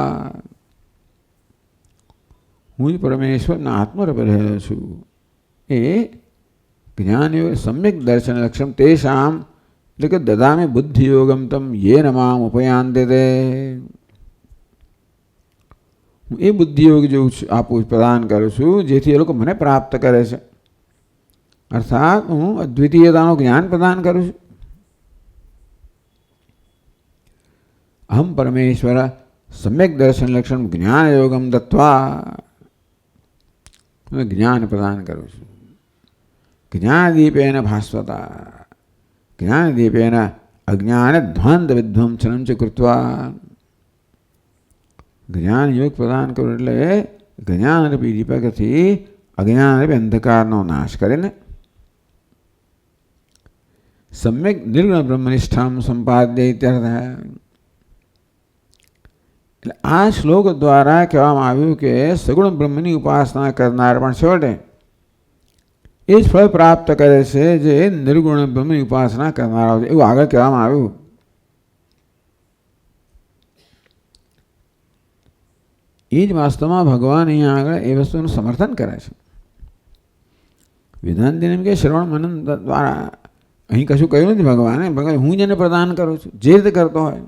હું જ પરમેશ્વરના આત્મરૂપે રહેલો છું. એ જ્ઞાન યોગ સમ્યક દર્શન લક્ષણ તેષામ એટલે કે દદામી બુદ્ધિ યોગમ તમ યે નમામ ઉપયાંતે તે, હું એ બુદ્ધિ યોગ જેવું આપું પ્રદાન કરું છું જેથી એ લોકો મને પ્રાપ્ત કરે છે. અર્થાત હું અદ્વિતીયતાનું જ્ઞાન પ્રદાન કરું છું. અહમ પરમેશ્વર સમ્યક દર્શન લક્ષણ જ્ઞાન યોગમ દત્વા, જ્ઞાન પ્રદાન કરું છું. જ્ઞાનદીપેન ભાસ્વતા, જ્ઞાનદીપેન અજ્ઞાન ધ્વાંત વિધ્વંસનમ ચ કૃત્વા, જ્ઞાન યોગ પ્રદાન કરું એટલે જ્ઞાનરૂપી દીપકથી અજ્ઞાનરૂપી અંધકારનો નાશ કરીને સમ્યક નિર્ગુણ બ્રહ્મનિષ્ઠામ સંપાદ્ય ઇત્યર્થ. એટલે આ શ્લોક દ્વારા કહેવામાં આવ્યું કે સગુણ બ્રહ્મની ઉપાસના કરનાર પણ છેવટે એ જ ફળ પ્રાપ્ત કરે છે જે નિર્ગુણ બ્રહ્મની ઉપાસના કરનારા છે, એવું આગળ કહેવામાં આવ્યું. એ જ વાસ્તવમાં ભગવાન અહીંયા આગળ એ વસ્તુનું સમર્થન કરે છે. વેદાંતિને એમ કે શ્રવણ મનન દ્વારા અહીં કશું કહ્યું નથી ભગવાને, ભગવાન હું જેને પ્રદાન કરું છું જે રીતે કરતો હોય.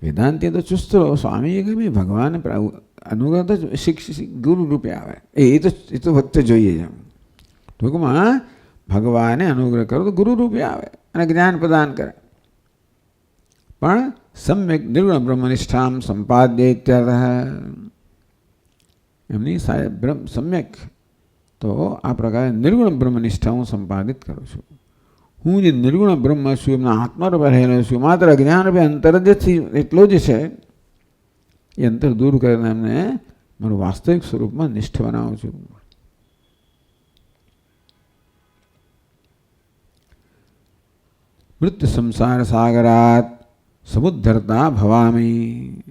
વેદાંતિ તો ચુસ્ત રહો, સ્વામી કે ભાઈ ભગવાન અનુગ્રહ તો ગુરુ રૂપે આવે, એ તો વચ્ચે જોઈએ છે. ટૂંકમાં ભગવાને અનુગ્રહ કરો તો ગુરુ રૂપે આવે અને જ્ઞાન પ્રદાન કરે, પણ સમ્યક નિર્ગુણ બ્રહ્મનિષ્ઠામ સંપાદ્ય ઇત્યર્થ. એમની સમ્યક તો આ પ્રકારે નિર્ગુણ બ્રહ્મનિષ્ઠા હું સંપાદિત કરું છું. હું જે નિર્ગુણ બ્રહ્મ છું, એમના આત્મારૂપે રહેલો છું, માત્ર અજ્ઞાનરૂપે અંતર જ એટલો જ છે. એ અંતર દૂર કરીને એમને મારું વાસ્તવિક સ્વરૂપમાં નિષ્ઠ બનાવું છું. મૃત્યુ સંસાર સાગરાત સમુદ્ધરતા ભવામી,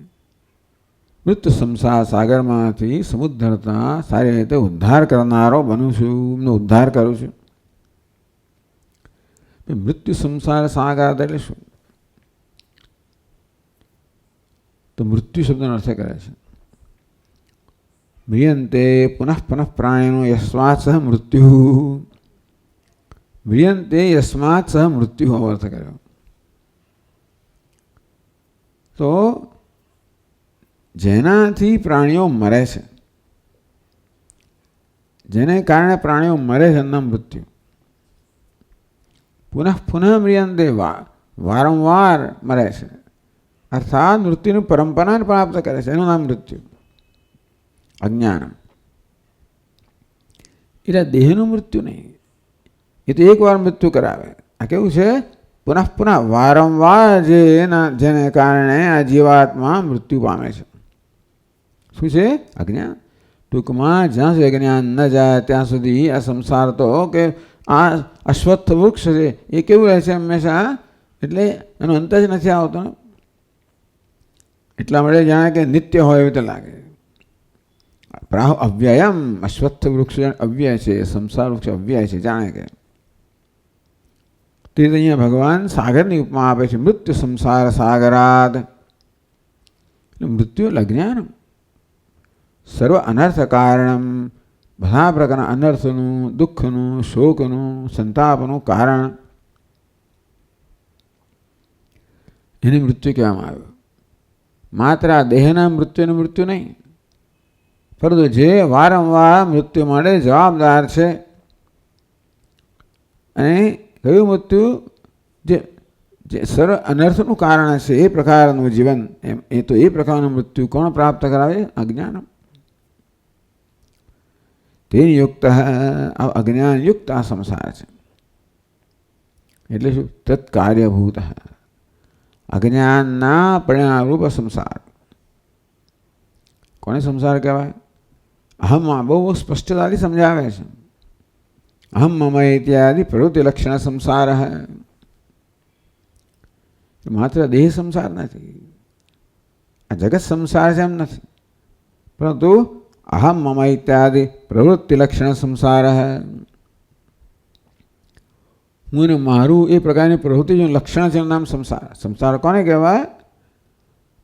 મૃત્યુ સંસાર સાગરમાંથી સમુદ્ધરતા સારી રીતે ઉદ્ધાર કરનારો બનું છું, એમનો ઉદ્ધાર કરું છું. મૃત્યુ સંસાર સાગર એટલે શું? તો મૃત્યુ શબ્દનો અર્થ કરે છે મ્રિયંતે પુનઃ પુનઃ પ્રાણીનો યસ્માત સહ મૃત્યુ, મ્રિયંતે યસ્માત સહ મૃત્યુ એવો અર્થ કર્યો. તો જેનાથી પ્રાણીઓ મરે છે, જેને કારણે પ્રાણીઓ મરે છે એમના મૃત્યુ. પુનઃ પુનઃ મ્રિયંતે વારંવાર મરે છે, અર્થાત મૃત્યુની પરંપરાને પ્રાપ્ત કરે છે, એનું નામ મૃત્યુ. અજ્ઞાન એટલે દેહનું મૃત્યુ નહીં, એ તો એકવાર મૃત્યુ કરાવે. આ કેવું છે? પુનઃ પુનઃ વારંવાર જેને કારણે આ જીવાત્મા મૃત્યુ પામે છે. શું છે? અજ્ઞાન. ટૂંકમાં જ્યાં સુધી અજ્ઞાન ન જાય ત્યાં સુધી આ સંસાર તો કે આ અશ્વત્થ વૃક્ષ છે એ કેવું રહે છે હંમેશા, એટલે એનો અંત જ નથી આવતો. એટલા માટે જાણે કે નિત્ય હોય એવું તો લાગે. પ્રાહ અવ્યયમ, અશ્વત્થ વૃક્ષ અવ્યય છે, સંસાર વૃક્ષ અવ્યય છે, જાણે કે. તે અહીંયા ભગવાન સાગરની ઉપમા આપે છે. મૃત્યુ સંસાર સાગરાદ, મૃત્યુ એટલે અજ્ઞાન. સર્વ અનર્થ કારણમ, બધા પ્રકારના અનર્થનું, દુઃખનું, શોકનું, સંતાપનું કારણ એને મૃત્યુ કહેવામાં આવ્યું. માત્ર આ દેહના મૃત્યુનું મૃત્યુ નહીં, પરંતુ જે વારંવાર મૃત્યુ માટે જવાબદાર છે. અને કયું મૃત્યુ? જે સર્વ અનર્થનું કારણ છે એ પ્રકારનું જીવન, એ તો એ પ્રકારનું મૃત્યુ કોણ પ્રાપ્ત કરાવે? અજ્ઞાન. તેની યુક્ત અજ્ઞાન યુક્ત આ સંસાર છે. એટલે શું? તત્કાર્યભૂત અજ્ઞાનના પરિણામરૂપ સંસાર. કોને સંસાર કહેવાય? અહમમાં બહુ સ્પષ્ટતાથી સમજાવે છે. અહમ મમ ઇત્યાદિ પ્રવૃત્તિ લક્ષણ સંસાર. માત્ર દેહ સંસાર નથી, આ જગત સંસાર છે એમ નથી, પરંતુ અહમ મમ ઇત્યાદિ પ્રવૃત્તિ લક્ષણ સંસાર. હું ને મારું એ પ્રકારની પ્રવૃત્તિનું લક્ષણ છે, નામ સંસાર. સંસાર કોને કહેવાય?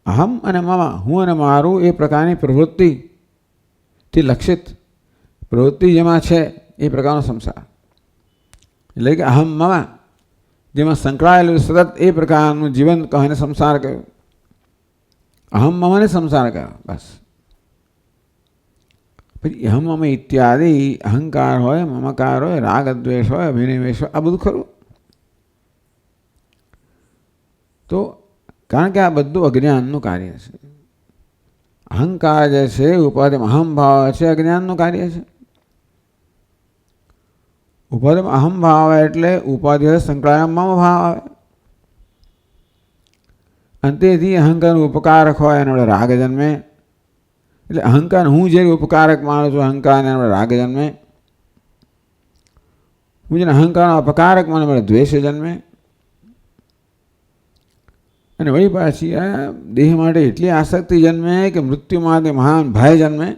અહમ અને મમ, હું અને મારું એ પ્રકારની પ્રવૃત્તિથી લક્ષિત પ્રવૃત્તિ જેમાં છે એ પ્રકારનો સંસાર. એટલે કે અહમ મમ, જેમાં સંકળાયેલું સતત એ પ્રકારનું જીવન કહે સંસાર કહ્યું. અહમ મમને સંસાર કહ્યો. બસ. પછી અહમ મમ ઇત્યાદિ અહંકાર હોય, મમકાર હોય, રાગ દ્વેષ હોય, અભિનિવેશ હોય, આ બધું ખરું. તો કારણ કે આ બધું અજ્ઞાનનું કાર્ય છે. અહંકાર જે છે, ઉપાધિમાં અહમ ભાવ છે, અજ્ઞાનનું કાર્ય છે. ઉપાધિમાં અહમ ભાવ આવે એટલે ઉપાધિ સંકળાયેલા મમ ભાવ આવે. અને તેથી અહંકારનો ઉપકારક હોય એનો રાગ જન્મે. એટલે અહંકાર હું જે ઉપકારક માનું છું, અહંકાર એનો રાગ જન્મે. હું જેને અહંકારનો અપકારક માનું મને દ્વેષ જન્મે. અને વળી પાછી આ દેહ માટે એટલી આસક્તિ જન્મે કે મૃત્યુ માટે મહાન ભય જન્મે.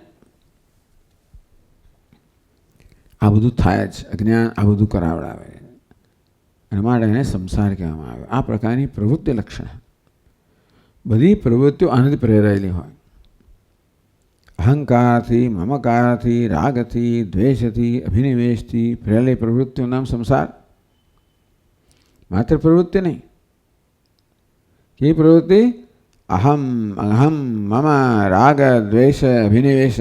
આ બધું થાય જ, અજ્ઞાન આ બધું કરાવડાવે. અને માટે એને સંસાર કહેવામાં આવે. આ પ્રકારની પ્રવૃત્તિ લક્ષણ. બધી પ્રવૃત્તિઓ આનાથી પ્રેરાયેલી હોય. અહંકારથી, મમકારથી, રાગથી, દ્વેષથી, અભિનિવેશથી પ્રેરાયેલી પ્રવૃત્તિનું નામ સંસાર. માત્ર પ્રવૃત્તિ નહીં. એ પ્રવૃત્તિ અહમ અહમ મમ રાગ દ્વેષ અભિનિવેશ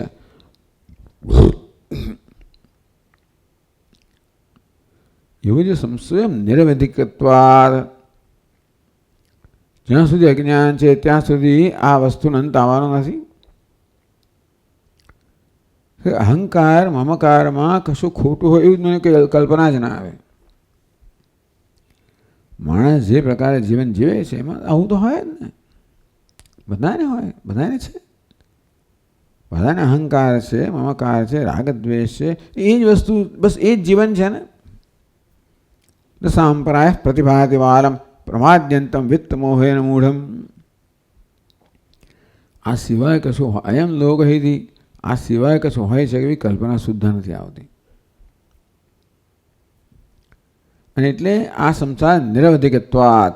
એવું જે સ્વયં નિરવધિકત્વાદ. જ્યાં સુધી અજ્ઞાન છે ત્યાં સુધી આ વસ્તુનો અંત આવવાનો નથી. અહંકાર મમકારમાં કશું ખોટું હોય એવું મને કંઈ કલ્પના જ ના આવે. માણસ જે પ્રકારે જીવન જીવે છે એમાં આવું તો હોય જ ને. બધાને હોય, બધાને છે. બધાને અહંકાર છે, મમકાર છે, રાગ દ્વેષ છે. એ જ વસ્તુ, બસ એ જ જીવન છે ને. સાંપ્રાય પ્રતિભાતિ વાલમ પ્રમાદ્યંતમ વિત્ત મોહેન મૂઢમ. આ સિવાય કશું અયમ લોક હિથી, આ સિવાય કશું હોય છે એવી કલ્પના શુદ્ધ નથી આવતી. અને એટલે આ સંસાર નિરવધિકત્વાદ.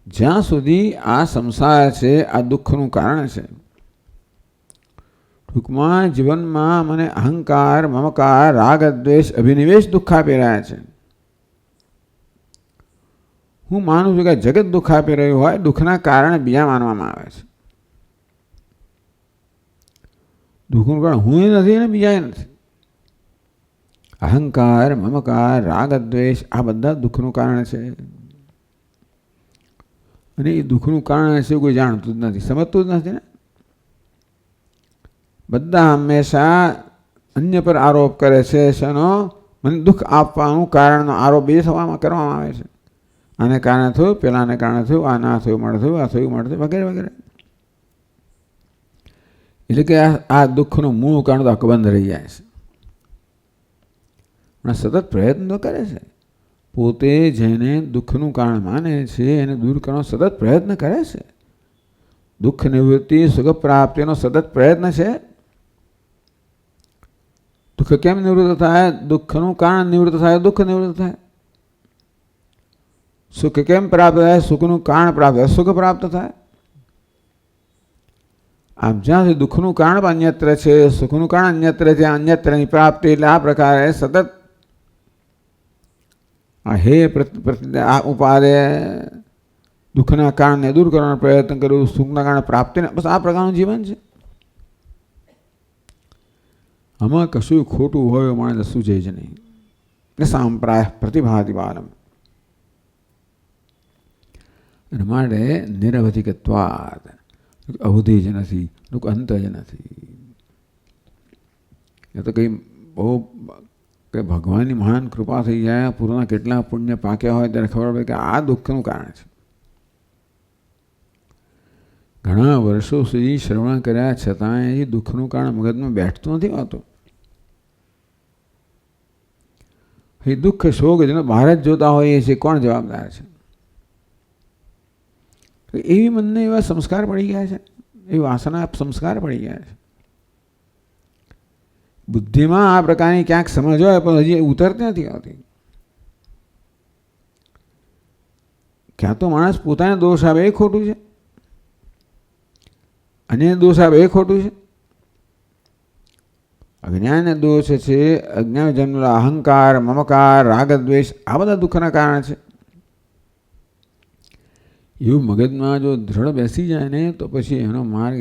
જ્યાં સુધી આ સંસાર છે આ દુઃખનું કારણ છે. ટૂંકમાં જીવનમાં મને અહંકાર મમકાર રાગ દ્વેષ અભિનિવેશ દુઃખ આપી રહ્યા છે. હું માનું છું કે જગત દુઃખ આપી રહ્યું હોય, દુઃખના કારણે બીજા માનવામાં આવે છે. દુઃખનું કારણ હું નથી ને બીજા નથી. અહંકાર મમકાર રાગ દ્વેષ આ બધા દુઃખનું કારણ છે. અને એ દુઃખનું કારણ છે કોઈ જાણતું જ નથી, સમજતું જ નથી ને. બધા હંમેશા અન્ય પર આરોપ કરે છે. શેનો? મને દુઃખ આપવાનું કારણનો આરોપ બે કરવામાં આવે છે. આને કારણે થયું, પેલાને કારણે થયું, આ ના થયું મળે થયું, આ થયું મળે થયું, વગેરે વગેરે. એટલે કે આ દુઃખનું મૂળ કારણ તો અકબંધ રહી જાય છે. પણ સતત પ્રયત્ન તો કરે છે. પોતે જેને દુઃખનું કારણ માને છે એને દૂર કરવાનો સતત પ્રયત્ન કરે છે. દુઃખ નિવૃત્તિ સુખ પ્રાપ્તિનો સતત પ્રયત્ન છે. દુઃખ કેમ નિવૃત્ત થાય? દુઃખનું કારણ નિવૃત્ત થાય, દુઃખ નિવૃત્ત થાય. સુખ કેમ પ્રાપ્ત થાય? સુખનું કારણ પ્રાપ્ત થાય, સુખ પ્રાપ્ત થાય. આમ જ્યાં સુધી દુઃખનું કારણ અન્યત્ર છે, સુખનું કારણ અન્યત્ર છે, અન્યત્રની પ્રાપ્તિ. એટલે આ પ્રકારે સતત આ ઉપાદે દુઃખના કારણને દૂર કરવાનો પ્રયત્ન કર્યું, સુખના કારણે પ્રાપ્તિને, બસ આ પ્રકારનું જીવન છે. આમાં કશું ખોટું હોય માણસ શું જાય છે નહીં. એટલે સાંપ્રાય પ્રતિભાતિ બાલમ. અને માટે નિરવધિકત્વાદ. અવધિ જ નથી, અંત જ નથી. એ તો કંઈ બહુ કે ભગવાનની મહાન કૃપા થઈ જાય, પૂર્વના કેટલા પુણ્ય પાક્યા હોય ત્યારે ખબર પડે કે આ દુઃખનું કારણ છે. ઘણા વર્ષો સુધી શ્રવણ કર્યા છતાં એ દુઃખનું કારણ મગજમાં બેઠતું નથી હોતું. એ દુઃખ શોક જેને બહાર જ જોતા હોઈએ છીએ, કોણ જવાબદાર છે? એવી મનને એવા સંસ્કાર પડી ગયા છે. એ વાસના સંસ્કાર પડી ગયા છે. બુદ્ધિમાં આ પ્રકારની ક્યાંક સમજ હોય પણ હજી ઉતરતી નથી આવતી. ક્યાં તો માણસ પોતાને દોષ આવે એ ખોટું છે, અન્ય દોષ આવે એ ખોટું છે. અજ્ઞાન દોષ છે, અજ્ઞાન જન્મેલો અહંકાર, મમકાર, રાગ, દ્વેષ આ બધા દુઃખના કારણ છે. એવું મગજમાં જો દ્રઢ બેસી જાય ને તો પછી એનો માર્ગ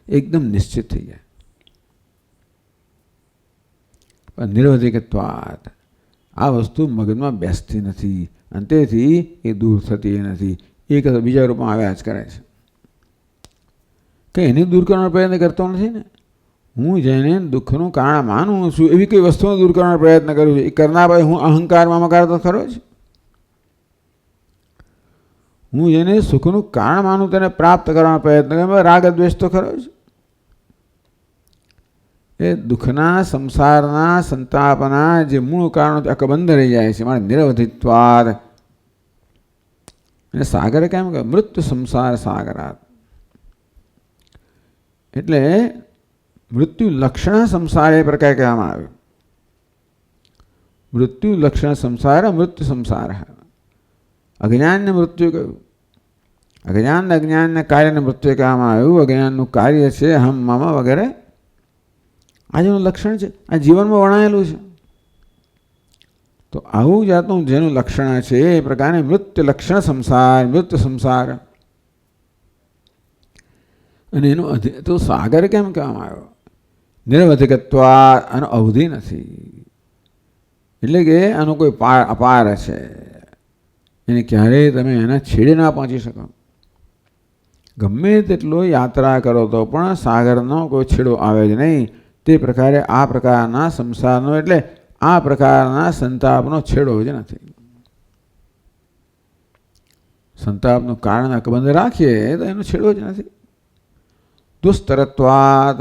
એકદમ નિશ્ચિત થઈ જાય. પણ નિરવધિકત્વાત આ વસ્તુ મગજમાં બેસતી નથી અને તેથી એ દૂર થતી નથી. એક બીજા રૂપમાં આવ્યા જ કરે છે કે એને દૂર કરવાનો પ્રયત્ન કરતો નથી ને. હું જેને દુઃખનું કારણ માનું છું એવી કઈ વસ્તુને દૂર કરવાનો પ્રયત્ન કરું છું. એ કરનાર ભાઈ હું અહંકાર મમકાર તો ખરો જ. હું જેને સુખનું કારણ માનું તેને પ્રાપ્ત કરવાનો પ્રયત્ન કરું રાગ દ્વેષ તો ખરો જ. એ દુઃખના સંસારના સંતાપના જે મૂળ કારણો અકબંધ રહી જાય છે. મારે નિરવધિત્વાદ અને સાગર કેમ કે મૃત્યુ સંસાર સાગરાત એટલે મૃત્યુ લક્ષણ સંસાર એ પ્રકાર કહેવામાં આવ્યું. મૃત્યુ લક્ષણ સંસાર મૃત્યુ સંસાર. અજ્ઞાનને મૃત્યુ કહ્યું. અજ્ઞાનને કાર્યને મૃત્યુ કહેવામાં આવ્યું. અજ્ઞાનનું કાર્ય છે હમ મમ વગેરે. આ જેનું લક્ષણ છે આ જીવનમાં વણાયેલું છે. તો આવું જાતનું જેનું લક્ષણ છે એ પ્રકારે મૃત્યુ લક્ષણ સંસાર મૃત્યુ સંસાર. અને એનું તો સાગર કેમ કહેવામાં આવ્યો? નિરવધિકત્વા આનો અવધિ નથી. એટલે કે આનો કોઈ અપાર છે. એને ક્યારેય તમે એના છેડે ના પહોંચી શકો. ગમે તેટલો યાત્રા કરો તો પણ સાગરનો કોઈ છેડો આવે જ નહીં. તે પ્રકારે આ પ્રકારના સંસારનો એટલે આ પ્રકારના સંતાપનો છેડો જ નથી. સંતાપનું કારણ અકબંધ રાખીએ તો એનો છેડો જ નથી. દુસ્તરત્વાદ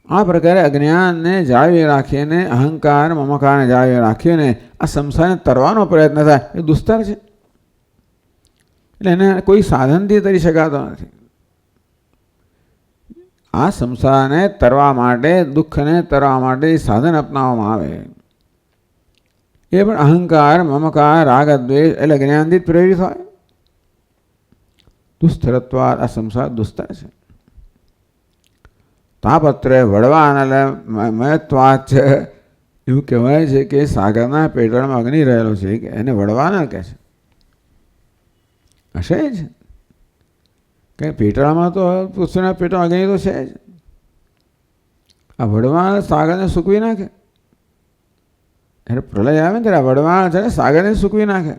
આ પ્રકારે અજ્ઞાનને જાળવી રાખીને અહંકાર મમકારને જાળવી રાખીને આ સંસારને તરવાનો પ્રયત્ન થાય એ દુસ્તર છે. એટલે એને કોઈ સાધનથી તરી શકાતો નથી. આ સંસારને તરવા માટે દુઃખને તરવા માટે સાધન અપનાવવામાં આવે એ પણ અહંકાર મમકાર રાગ દ્વેષ એટલે જ્ઞાનથી પ્રેરિત હોય. દુસ્તરત્વાદ આ સંસાર દુસ્તર છે. તાપત્રે વડવાનલ મયત્વાચ એવું કહેવાય છે કે સાગરના પેટળમાં અગ્નિ રહેલો છે કે એને વડવાનલ કહે છે. હશે જ કે પેટળામાં તો પૃથ્વીના પેટમાં અગ્નિ તો છે જ. આ વડવાણ સાગરને સૂકવી નાખે. એટલે પ્રલય આવે ને ત્યારે વડવાણ છે ને સાગરને સૂકવી નાખે.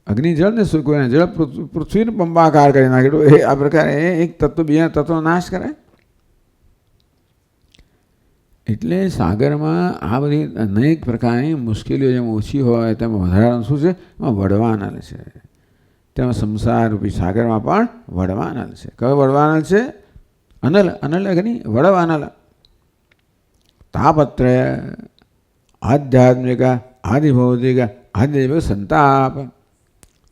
અગ્નિ જળને સૂકવી નાખે. જળ પૃથ્વીને બંબાકાર કરી નાખે. એ આ પ્રકારે એક તત્વ બીજા તત્વનો નાશ કરે. એટલે સાગરમાં આ બધી અનેક પ્રકારની મુશ્કેલીઓ જેમ ઓછી હોય તેમ વધારાનું શું છે એમાં વડવાનલ છે. તેમાં સંસાર રૂપી સાગરમાં પણ વડવાનલ છે. કયો વડવાનલ છે? અનલ. અનલ અગ્નિ વડવાનલ. તાપત્ર આધ્યાત્મિક આદિભૌતિક આદિદૈવિક સંતાપ.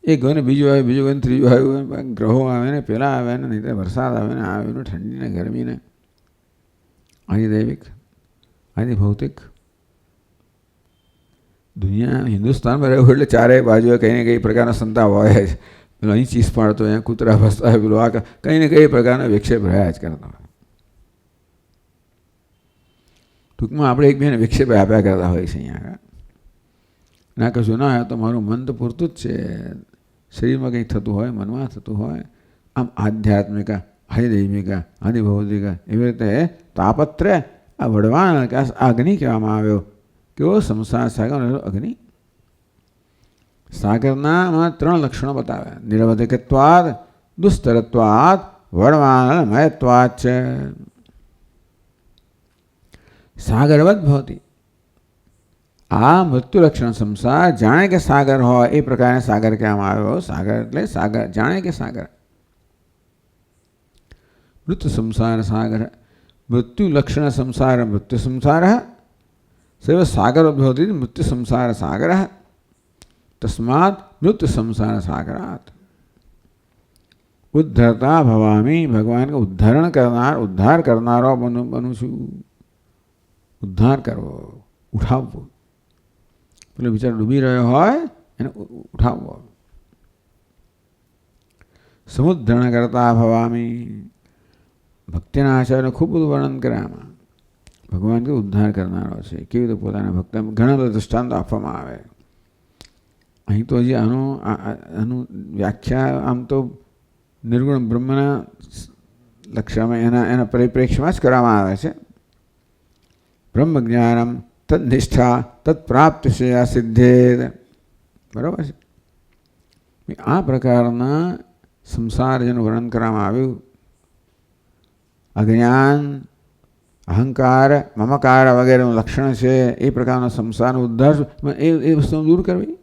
એક ગયો ને બીજું આવે બીજું ગયો ને ત્રીજું આવ્યું. ગ્રહો આવે ને પેલા આવે ને નહીં તો વરસાદ આવે ને આવે ને ઠંડી ને ગરમી ને આદિદૈવિક આદિભૌતિક. દુનિયા હિન્દુસ્તાનમાં રહ્યું એટલે ચારેય બાજુએ કંઈ ને કંઈ પ્રકારના સંતાપ હોય જ. પેલો અહીં ચીસ પાડતો અહીંયા કૂતરા ફસતા હોય પેલું આ કંઈ ને કંઈ પ્રકારના વિક્ષેપ રહ્યા જ કરતા હોય. ટૂંકમાં આપણે એકબીજાને વિક્ષેપ આપ્યા કરતા હોય છે અહીંયા. ના કશું ના તો મારું મન તો પૂરતું જ છે. શરીરમાં કંઈક થતું હોય મનમાં થતું હોય. આમ આધ્યાત્મિક આદિદૈવિક આદિભૌતિક એવી રીતે તાપત્ર આ વડવાન અગ્નિ કહેવામાં આવ્યો. કેવો સંસાર સાગર અગ્નિ. સાગરના ત્રણ લક્ષણો બતાવ્યા. નિરવધિકત્વાદ દુસ્તરત્વાદ વડવાન મયત્વાદ છે. સાગરવત ભવતી આ મૃત્યુ લક્ષણ સંસાર જાણે કે સાગર હોય એ પ્રકારે સાગર કહેવામાં આવ્યો. સાગર એટલે સાગર જાણે કે સાગર. મૃત્યુ સંસાર સાગર મૃત્યુ લક્ષણ સંસાર મૃત્યુ સંસાર સૈવ સાગર ભવતી મૃત્યુ સંસાર સાગર તસ્માત મૃત્યુ સંસાર સાગરાત. ઉદ્ધરતા ભવામી, ભગવાન કે ઉદ્ધારણ કરનાર, ઉદ્ધાર કરનારો બનું છું. ઉદ્ધાર કરવો, ઉઠાવવો. પેલો બિચારો ડૂબી રહ્યો હોય એને ઉઠાવવો. સમુદ્ધરણ કરતા ભવામી, ભક્તિના આચાર્યને ખૂબ બધું વર્ણન કરે આમાં. ભગવાન કે ઉદ્ધાર કરનારો છે, કેવી રીતે પોતાના ભક્ત, ઘણા બધા દૃષ્ટાંતો આપવામાં આવે. અહીં તો હજી આનું વ્યાખ્યા આમ તો નિર્ગુણ બ્રહ્મના લક્ષ્યમાં એના પરિપ્રેક્ષ્યમાં જ કરવામાં આવે છે. બ્રહ્મ જ્ઞાનમ તદનિષ્ઠા તત્પ્રાપ્ત છે આ સિદ્ધે. બરાબર છે. આ પ્રકારના સંસાર જેનું વર્ણન કરવામાં આવ્યું, અજ્ઞાન, અહંકાર, મમકાર વગેરેનું લક્ષણ છે, એ પ્રકારનો સંસારનો ઉદ્ધાર એ વસ્તુ દૂર કરવી.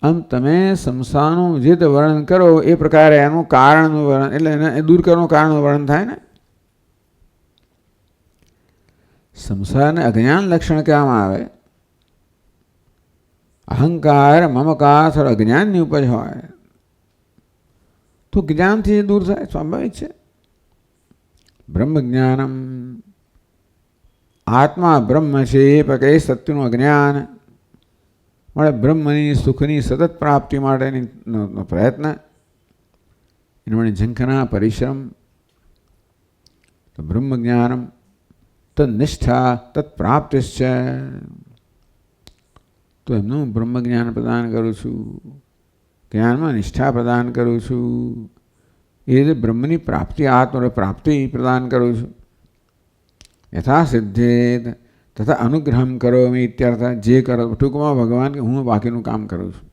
આમ તમે સંસારનું જે તે વર્ણન કરો એ પ્રકારે એનું કારણનું વર્ણન, એટલે એને દૂર કરવાનું કારણનું વર્ણન થાય ને. સંસારને અજ્ઞાન લક્ષણ કહેવામાં આવે. અહંકાર, મમકાર થોડા અજ્ઞાનની ઉપજ હોય તો જ્ઞાનથી દૂર થાય, સ્વાભાવિક છે. બ્રહ્મ જ્ઞાનમ, આત્મા બ્રહ્મ છે એ પ્રકારે સત્યનું અજ્ઞાન મળે. બ્રહ્મની સુખની સતત પ્રાપ્તિ માટેનો પ્રયત્ન, એના માટે ઝંખના પરિશ્રમ. તો બ્રહ્મ જ્ઞાનમ તનિષ્ઠા તત્પ્રાપ્તિશ્ચ, તો એમનું બ્રહ્મ જ્ઞાન પ્રદાન કરું છું, જ્ઞાનમાં નિષ્ઠા પ્રદાન કરું છું. એ રીતે બ્રહ્મની પ્રાપ્તિ, આત્મની પ્રાપ્તિ પ્રદાન કરું છું. યથા સિદ્ધે તથા અનુગ્રહમ કરોમિ ઇત્યર્થ. જે કરો, ટૂંકમાં ભગવાન કે હું બાકીનું કામ કરું છું.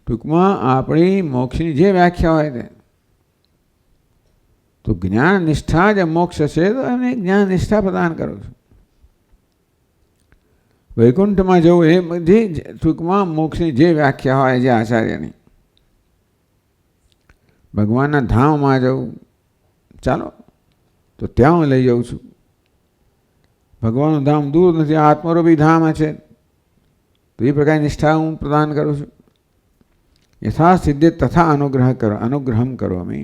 ટૂંકમાં આપણી મોક્ષની જે વ્યાખ્યા હોય તે, તો જ્ઞાન નિષ્ઠા જે મોક્ષ છે તો એમને જ્ઞાન નિષ્ઠા પ્રદાન કરું છું. વૈકુંઠમાં જવું એ જે ટૂંકમાં મોક્ષની જે વ્યાખ્યા હોય જે આચાર્યની, ભગવાનના ધામમાં જવું, ચાલો તો ત્યાં હું લઈ જાઉં છું. ભગવાનનું ધામ દૂર નથી, આત્મરૂપી ધામ છે, તો એ પ્રકારની નિષ્ઠા હું પ્રદાન કરું છું. યથા સિદ્ધે તથા અનુગ્રહમ કરો અમે.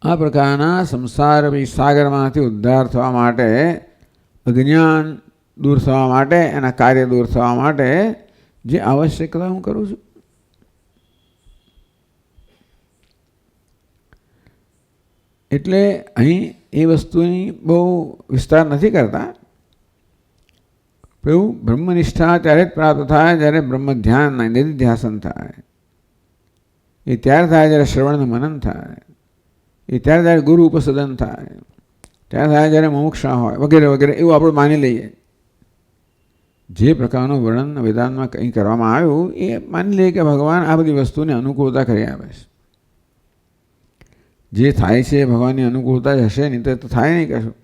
આ પ્રકારના સંસાર સાગરમાંથી ઉદ્ધાર થવા માટે, અજ્ઞાન દૂર થવા માટે, એના કાર્ય દૂર થવા માટે જે આવશ્યકતા હું કરું છું. એટલે અહીં એ વસ્તુની બહુ વિસ્તાર નથી કરતા. એવું બ્રહ્મનિષ્ઠા ત્યારે જ પ્રાપ્ત થાય જ્યારે બ્રહ્મ ધ્યાન, નિધિધ્યાસન થાય. એ ત્યારે થાય જ્યારે શ્રવણ મનન થાય. એ ત્યારે ગુરુ ઉપસદન થાય. ત્યારે થાય જ્યારે મોક્ષા હોય, વગેરે વગેરે. એવું આપણે માની લઈએ. જે પ્રકારનું વર્ણન વેદાંતમાં કંઈ કરવામાં આવ્યું એ માની લઈએ કે ભગવાન આ બધી વસ્તુની અનુકૂળતા કરી આપે છે. જે થાય છે ભગવાનની અનુકૂળતા જ હશે, નહીં તો થાય નહીં કશું.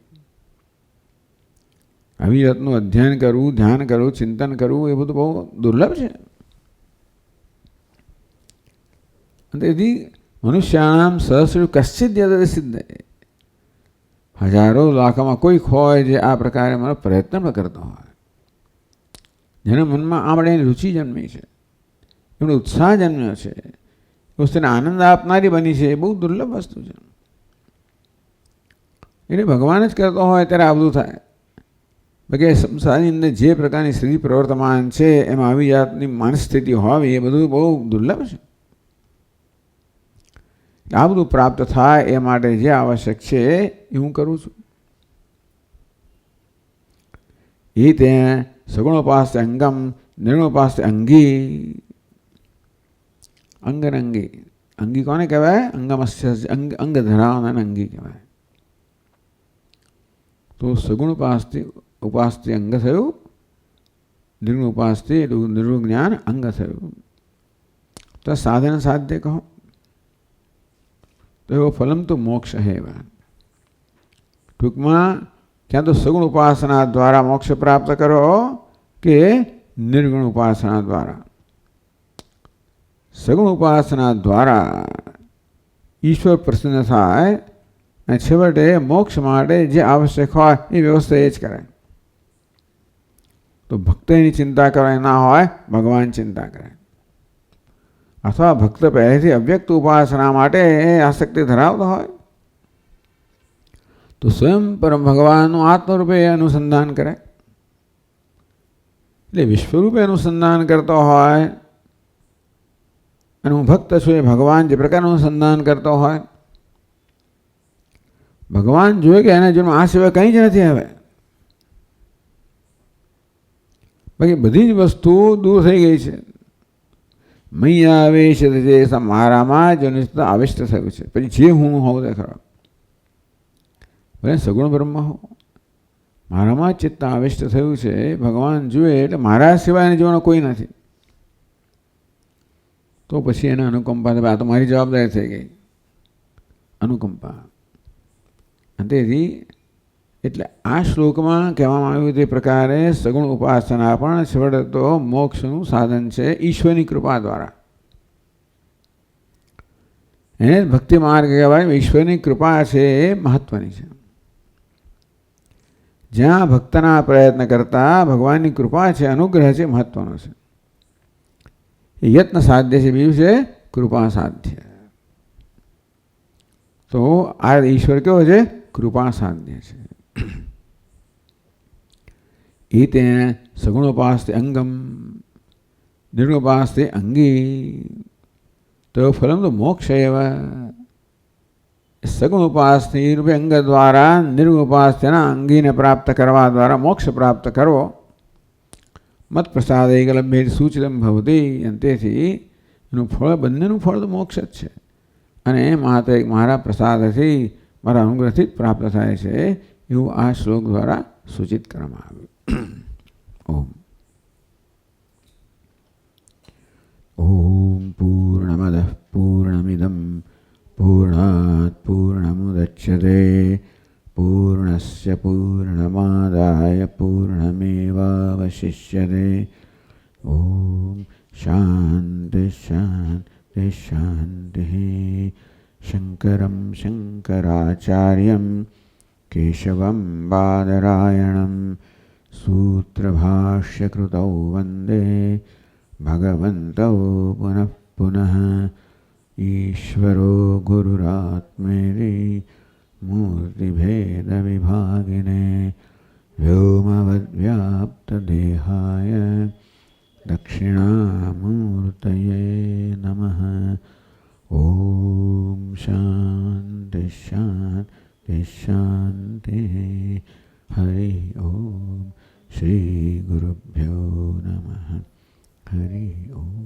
આવી જાતનું અધ્યયન કરવું, ધ્યાન કરવું, ચિંતન કરવું એ બધું બહુ દુર્લભ છે. તેથી મનુષ્યાણામ સહસ્ર કશ્ચિદ યદિ સિદ્ધ, હજારો લાખોમાં કોઈક હોય જે આ પ્રકારે મારો પ્રયત્ન પણ કરતો હોય, જેના મનમાં આપણે રુચિ જન્મી છે, એમનો ઉત્સાહ જન્મ્યો છે, વસ્તુને આનંદ આપનારી બની છે. એ બહુ દુર્લભ વસ્તુ છે. એટલે ભગવાન જ કરતો હોય ત્યારે આ બધું થાય. બાકી સંસારની અંદર જે પ્રકારની સ્થિતિ પ્રવર્તમાન છે એમાં આવી જાતની માનસ સ્થિતિ હોવી એ બધું બહુ દુર્લભ છે. આ બધું પ્રાપ્ત થાય એ માટે જે આવશ્યક છે એ હું કરું છું. એ ત્યાં સગુણોપાસ્ય અંગમ, નિર્ગુણોપાસ્ય અંગી. અંગન અંગી, અંગી કોને કહેવાય? અંગમસ્ય, અંગ ધરાવનાર અંગી કહેવાય. તો સગુણ ઉપાસ્ય અંગ થયું, નિર્ગુણ ઉપાસ્ય નિર્ગુણ જ્ઞાન અંગ થયું. તો સાધન સાધ્ય કહો તો એવો ફલમ તો મોક્ષ હે. ટૂંકમાં ક્યાં તો સગુણ ઉપાસના દ્વારા મોક્ષ પ્રાપ્ત કરો કે નિર્ગુણ ઉપાસના દ્વારા. સગુણ ઉપાસના દ્વારા ઈશ્વર પ્રસન્ન થાય અને છેવટે મોક્ષ માટે જે આવશ્યક હોય એ વ્યવસ્થા એ જ કરાય. તો તો ભક્ત એની ચિંતા કરવાની ના હોય, ભગવાન ચિંતા કરે. અથવા ભક્ત પહેલેથી અવ્યક્ત ઉપાસના માટે આસક્તિ ધરાવતો હોય તો સ્વયં પરમ ભગવાનનું આત્મરૂપે અનુસંધાન કરે. એટલે વિશ્વરૂપે અનુસંધાન કરતો હોય અને હું ભક્ત છું એ ભગવાન જે પ્રકારનું અનુસંધાન કરતો હોય, ભગવાન જોઈએ કે એના જીવનમાં આ સિવાય કંઈ જ નથી. હવે બાકી બધી જ વસ્તુ દૂર થઈ ગઈ છે. મૈયા આવેશ જે મારામાં જ આવિષ્ટ થયું છે. પછી જે હું હોઉં તે ખરો, ભલે સગુણ બ્રહ્મ હો, મારામાં ચિત્ત આવિષ્ટ થયું છે. ભગવાન જુએ એટલે મારા સિવાયના જીવનો કોઈ નથી. તો પછી એને અનુકંપા, આ તો મારી જવાબદારી થઈ ગઈ, અનુકંપા. તેથી એટલે આ શ્લોકમાં કહેવામાં આવ્યું તે પ્રકારે સગુણ ઉપાસના પણ છેવટે તો મોક્ષનું સાધન છે ઈશ્વરની કૃપા દ્વારા. એને ભક્તિ માર્ગ કહેવાય. ઈશ્વરની કૃપા છે એ મહત્વની છે. જ્યાં ભક્તના પ્રયત્ન કરતા ભગવાનની કૃપા છે, અનુગ્રહ છે, મહત્વનો છે. એ યત્ન સાધ્ય છે, બીજું છે કૃપા સાધ્ય. તો આ ઈશ્વર કેવો છે? કૃપા સાધ્ય છે. એ તેને સગુણોપાસ્તે અંગમ, નિર્ગુણોપાસ્તે અંગી, તો ફલમ તો મોક્ષ એવા. સગુણ ઉપાસથી રૂપે અંગ દ્વારા નિર્ગુણ ઉપાસના અંગીને પ્રાપ્ત કરવા દ્વારા મોક્ષ પ્રાપ્ત કરવો. મત પ્રસાદ એકલભ્ય સૂચિતમ ભવતી. અને તેથી એનું ફળ, બંનેનું ફળ તો મોક્ષ જ છે. અને માત્ર મારા પ્રસાદથી, મારા અનુગ્રહથી જ પ્રાપ્ત થાય છે, એવું આ શ્લોક દ્વારા સૂચિત કરવામાં આવ્યું. ઓમ ઓમ પૂર્ણમદ પૂર્ણમિદમ પૂર્ણાત પૂર્ણમુદચ્યતે પૂર્ણસ્ય પૂર્ણમાદાય પૂર્ણમેવાવશિષ્યતે. ઓમ શાંતિ શાંતિ શાંતિ. શંકરમ શંકરાચાર્યમ કેશવમ બાદરાયણમ સૂત્રભાષ્યકૃતૌ વંદે ભગવन्तૌ પુનઃ પુનઃ. ઈશ્વરો ગુરુરાત્મેતિ મૂર્તિભેદવિભાગિને વ્યોમવદ્વ્યાપ્તદેહાય દક્ષિણામૂર્તયે નમઃ. ઓમ શાંતિ શાંતિ શાંતિ. હરિ ઓમ. શ્રી ગુરુભ્યો નમઃ. હરિ ઓમ.